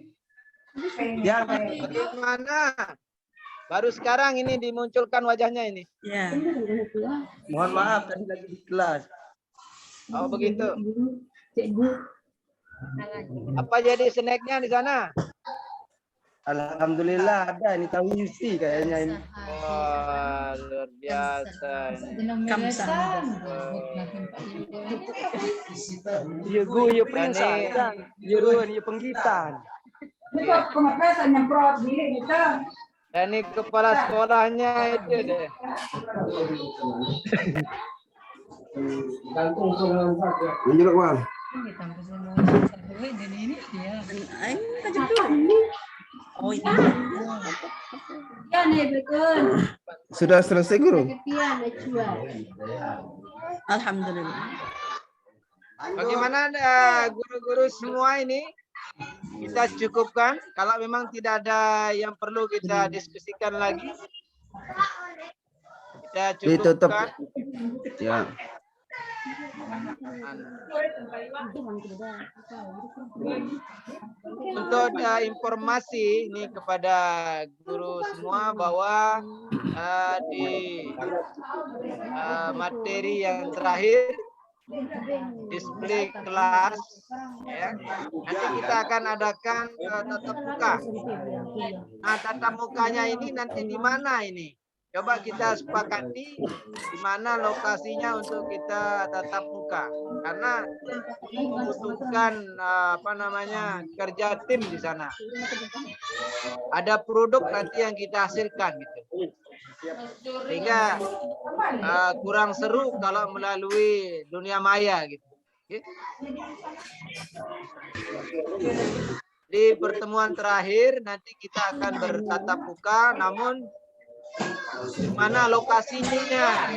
Ya, bagaimana? Baru sekarang ini dimunculkan wajahnya ini. Ya. mohon maaf tadi lagi di kelas. Oh begitu. Apa jadi snacknya di sana? Alhamdulillah ada ini tahu isi kayaknya ini. Wah, luar biasa ini. Iya gue, iya perinsan, iya gue, iya penggitan. Dan ini kepala sekolahnya itu deh. Menjeluk Bang. Oh itu. Sudah selesai guru? Alhamdulillah. Bagaimana guru-guru semua ini? Kita cukupkan. Kalau memang tidak ada yang perlu kita diskusikan lagi, kita Ditutup. cukupkan. Ya. Untuk informasi ini kepada guru semua bahwa di materi yang terakhir display kelas ya, nanti kita akan adakan tatap muka. Nah, tatap mukanya ini nanti di mana ini? Coba kita sepakati di mana lokasinya untuk kita tatap muka, karena membutuhkan kerja tim di sana. Ada produk nanti yang kita hasilkan gitu. Sehingga kurang seru kalau melalui dunia maya gitu. Di pertemuan terakhir nanti kita akan bertatap muka, namun di mana lokasinya?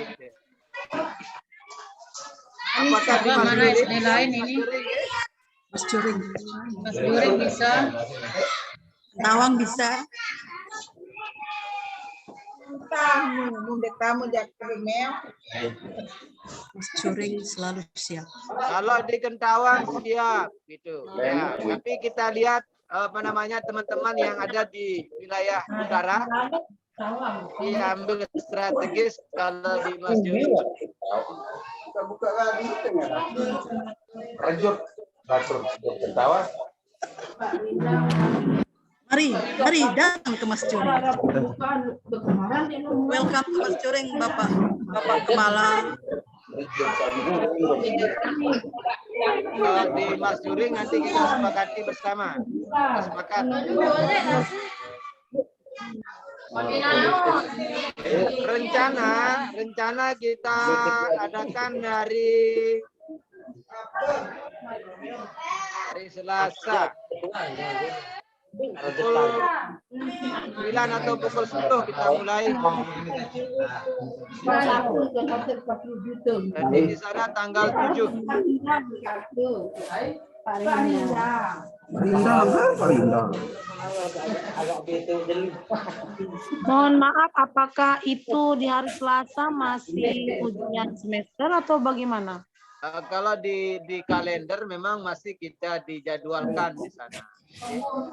Apakah di mana SD lain ini? Mas Juring. Mas Juring bisa. Tawang bisa. Mas Juring selalu siap. Kalau di Kentawang siap gitu. Ya, tapi kita lihat teman-teman yang ada di wilayah utara diambil strategis. Kalau di Mas Juring Mari datang ke Mas Juring. Welcome ke Mas Juring, Bapak Kepala. Kalau di Mas Juring nanti kita sepakati bersama. Sepakat. Rencana kita adakan hari Selasa. Pukul 9 atau pukul 10 kita mulai. Jadi di sana tanggal 7. Mohon maaf, apakah itu di hari Selasa masih ujian semester atau bagaimana? Kalau di kalender memang masih kita dijadwalkan di sana.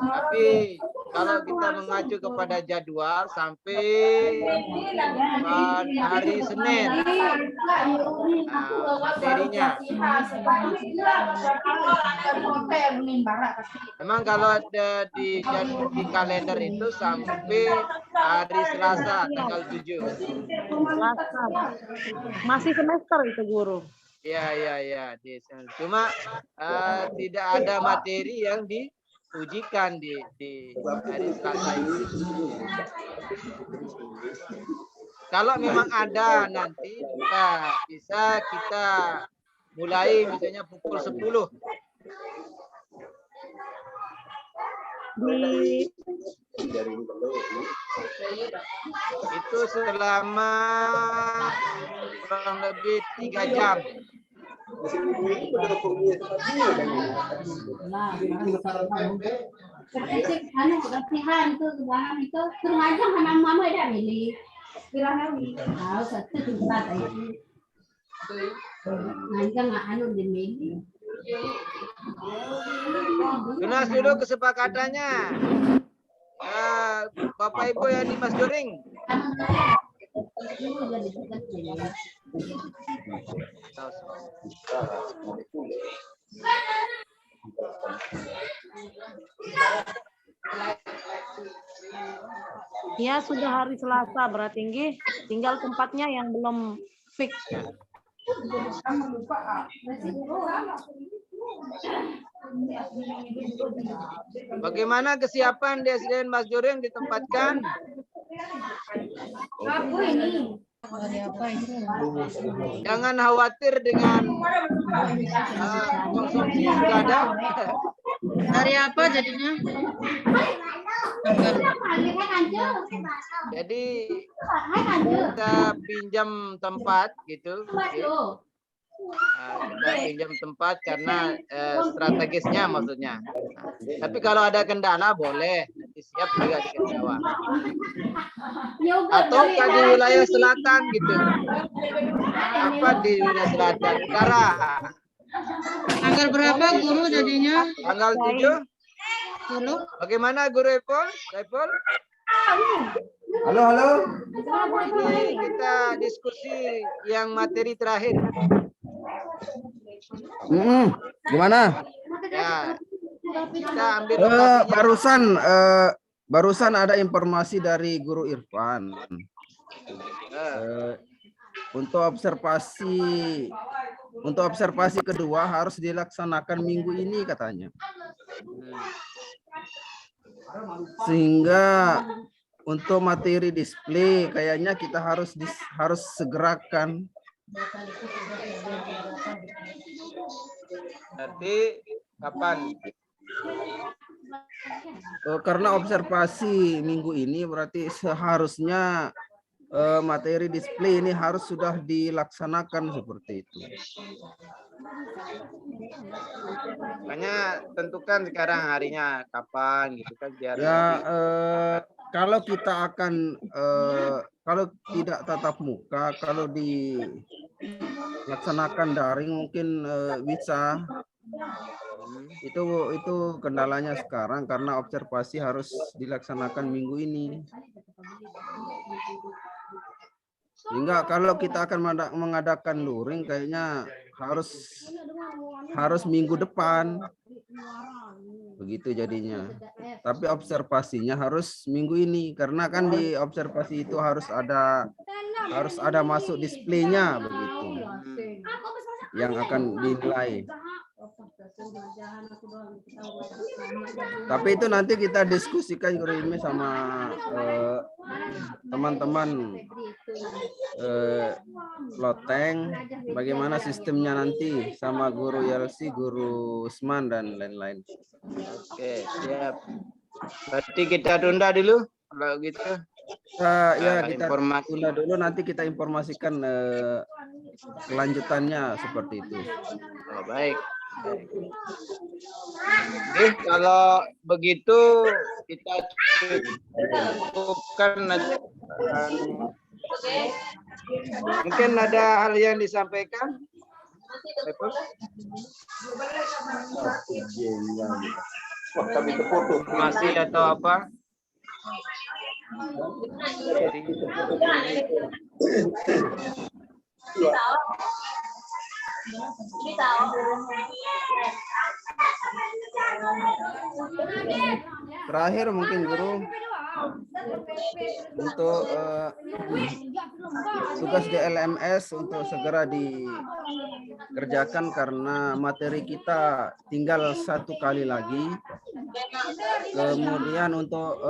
Tapi kalau kita mengacu kepada jadwal sampai hari Senin materinya. Memang kalau ada di kalender itu sampai hari Selasa tanggal 7. Masih semester itu guru. Ya. Cuma tidak ada materi yang diujikan di hari Selasa ini. Kalau memang ada nanti bisa kita mulai misalnya pukul 10. Itu selama kurang lebih 3 jam. Tunas dulu kesepakatannya. Bapak Ibu yang di Mas Joring. Ya sudah hari Selasa berarti tinggal tempatnya yang belum fix. Bagaimana kesiapan di SDN Mas Joring ditempatkan? Jangan khawatir dengan konsumsi sudah ada. Dari apa jadinya? Jadi kita pinjam tempat gitu. Kita pinjam tempat karena strategisnya maksudnya. Tapi kalau ada kendala boleh, nanti siap juga di Jawa. Atau di wilayah selatan gitu. Apa di wilayah selatan? Utara. Tanggal berapa guru jadinya? Tanggal 7. Bagaimana Guru Epol? Halo. Ini kita diskusi yang materi terakhir. Gimana? Ya, kita ambil lokasinya. Barusan ada informasi dari Guru Irfan. Untuk observasi kedua harus dilaksanakan minggu ini katanya. Sehingga untuk materi display kayaknya kita harus segerakan. Nanti kapan? Karena observasi minggu ini berarti seharusnya materi display ini harus sudah dilaksanakan seperti itu. Makanya tentukan sekarang harinya kapan gitu kan biar kalau kita akan kalau tidak tatap muka, kalau dilaksanakan daring mungkin bisa. Itu kendalanya sekarang karena observasi harus dilaksanakan minggu ini. Sehingga kalau kita akan mengadakan luring kayaknya harus minggu depan. Begitu jadinya. Tapi observasinya harus minggu ini karena kan di observasi itu harus ada masuk displaynya begitu. Yang akan dinilai. Tapi itu nanti kita diskusikan Guru Ilmi sama teman-teman Loteng bagaimana sistemnya nanti sama Guru Yelsi, Guru Usman dan lain-lain. Oke, siap. Berarti kita tunda dulu kalau gitu. Ya kita tunda dulu nanti kita informasikan kelanjutannya seperti itu. Oh, baik. Oke, kalau begitu kita cukupkan. Mungkin ada hal yang disampaikan. Masih atau apa? Terakhir mungkin guru untuk tugas di LMS untuk segera dikerjakan karena materi kita tinggal 1 kali lagi. Kemudian untuk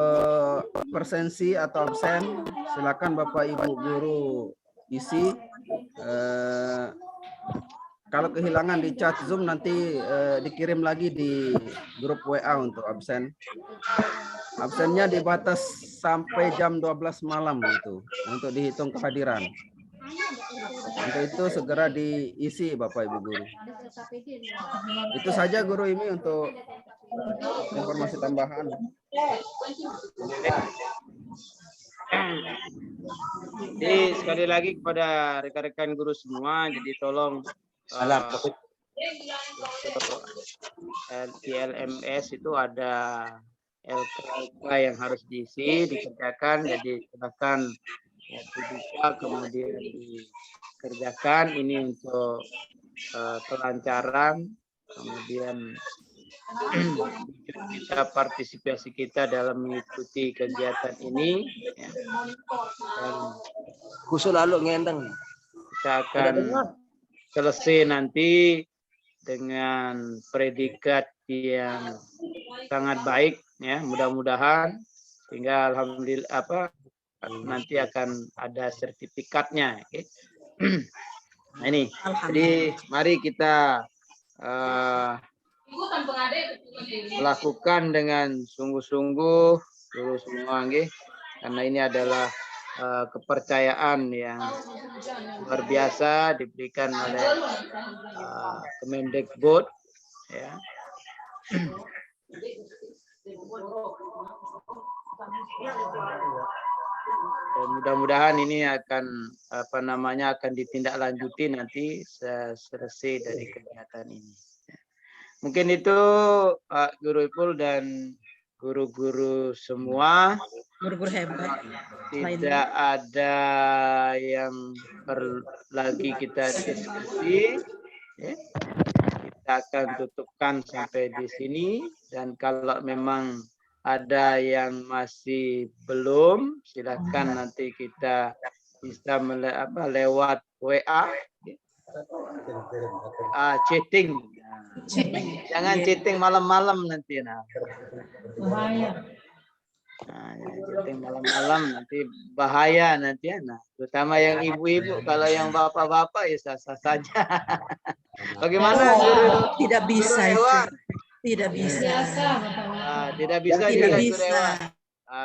persensi atau absen, silakan Bapak Ibu guru isi. Kalau kehilangan di chat Zoom nanti dikirim lagi di grup WA untuk absen. Absennya dibatas sampai jam 12 malam itu untuk dihitung kehadiran. Untuk itu segera diisi Bapak Ibu guru. Itu saja guru ini untuk informasi tambahan. Jadi sekali lagi kepada rekan-rekan guru semua, jadi tolong di LMS itu ada LK yang harus diisi, dikerjakan, jadi silakan dibuka kemudian dikerjakan. Ini untuk kelancaran, kemudian kita partisipasi kita dalam mengikuti kegiatan ini, ya. Dan khusus lalu ngendeng kita akan selesai nanti dengan predikat yang sangat baik, ya, mudah-mudahan, sehingga alhamdulillah nanti akan ada sertifikatnya. Okay? Nah, ini jadi mari kita lakukan dengan sungguh-sungguh dulu semua, okay? Karena ini adalah kepercayaan yang luar biasa diberikan oleh Kemendikbud, ya. Dan mudah-mudahan ini akan akan ditindaklanjuti nanti selesai dari kegiatan ini. Mungkin itu Pak Guru Ipul dan guru-guru semua. Guru-guru hebat. Tidak ada yang perlu lagi kita diskusi. Ya. Kita akan tutupkan sampai di sini, dan kalau memang ada yang masih belum, silakan nanti kita bisa lewat WA, chatting. Jangan chatting malam-malam nanti. Chatting malam-malam nanti bahaya nanti, ya. Nah, terutama yang ibu-ibu. Kalau yang bapak-bapak ya sah-sah saja. Bagaimana guru? Tidak bisa guru itu. Tidak bisa. Tidak bisa. Tidak bisa.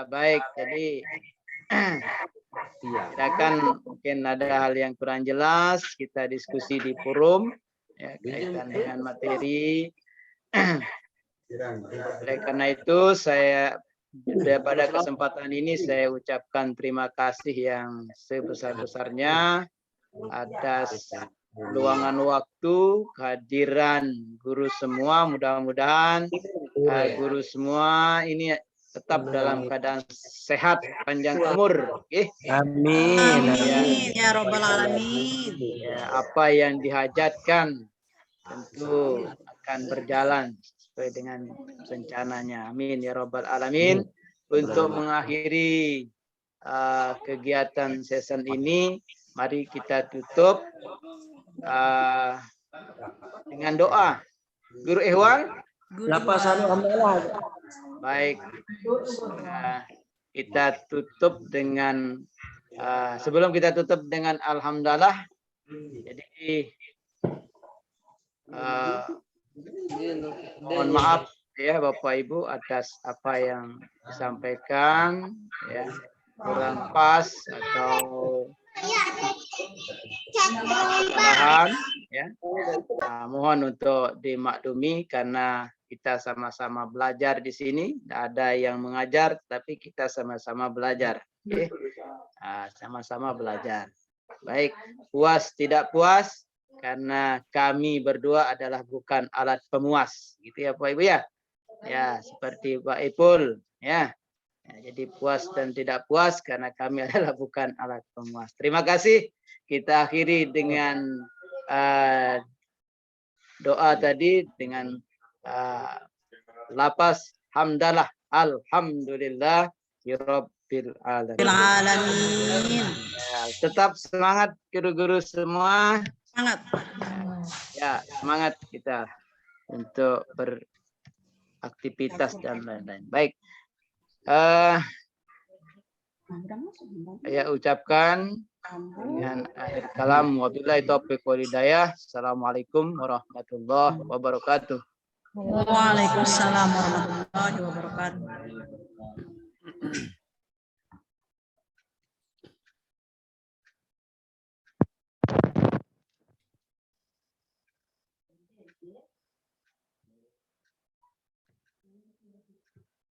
Baik, jadi kita akan mungkin ada hal yang kurang jelas, kita diskusi di forum, ya, kaitan dengan materi. Oleh karena itu saya pada kesempatan ini saya ucapkan terima kasih yang sebesar-besarnya atas luangan waktu, kehadiran guru semua. Mudah-mudahan guru semua ini tetap dalam keadaan sehat, panjang umur. Amin. Amin ya Rabbal Alamin. Ya, apa yang dihajatkan tentu akan berjalan sesuai dengan rencananya. Amin ya Rabbal Alamin. Untuk mengakhiri kegiatan session ini, mari kita tutup dengan doa. Guru Ikhwan. Baik, kita tutup dengan sebelum kita tutup dengan alhamdulillah. Jadi mohon maaf ya Bapak Ibu atas apa yang disampaikan, ya, kurang pas atau kesalahan, ya. Mohon untuk dimaklumi karena kita sama-sama belajar di sini. Tidak ada yang mengajar, tapi kita sama-sama belajar. Okay? Sama-sama belajar. Baik, puas tidak puas, karena kami berdua adalah bukan alat pemuas, gitu ya Pak Ibu ya. Ya, seperti Pak Ipul ya. Ya, jadi puas dan tidak puas karena kami adalah bukan alat pemuas. Terima kasih. Kita akhiri dengan doa tadi dengan lapas hamdalah alhamdulillah rabbil alamin. Ya, tetap semangat guru-guru semua. Semangat. Ya, semangat kita untuk beraktivitas dan lain-lain. Baik. Saya ucapkan dengan akhir kalam, wabillahi taufiq wal hidayah. Assalamualaikum warahmatullahi wabarakatuh. Waalaikumsalam warahmatullahi wabarakatuh.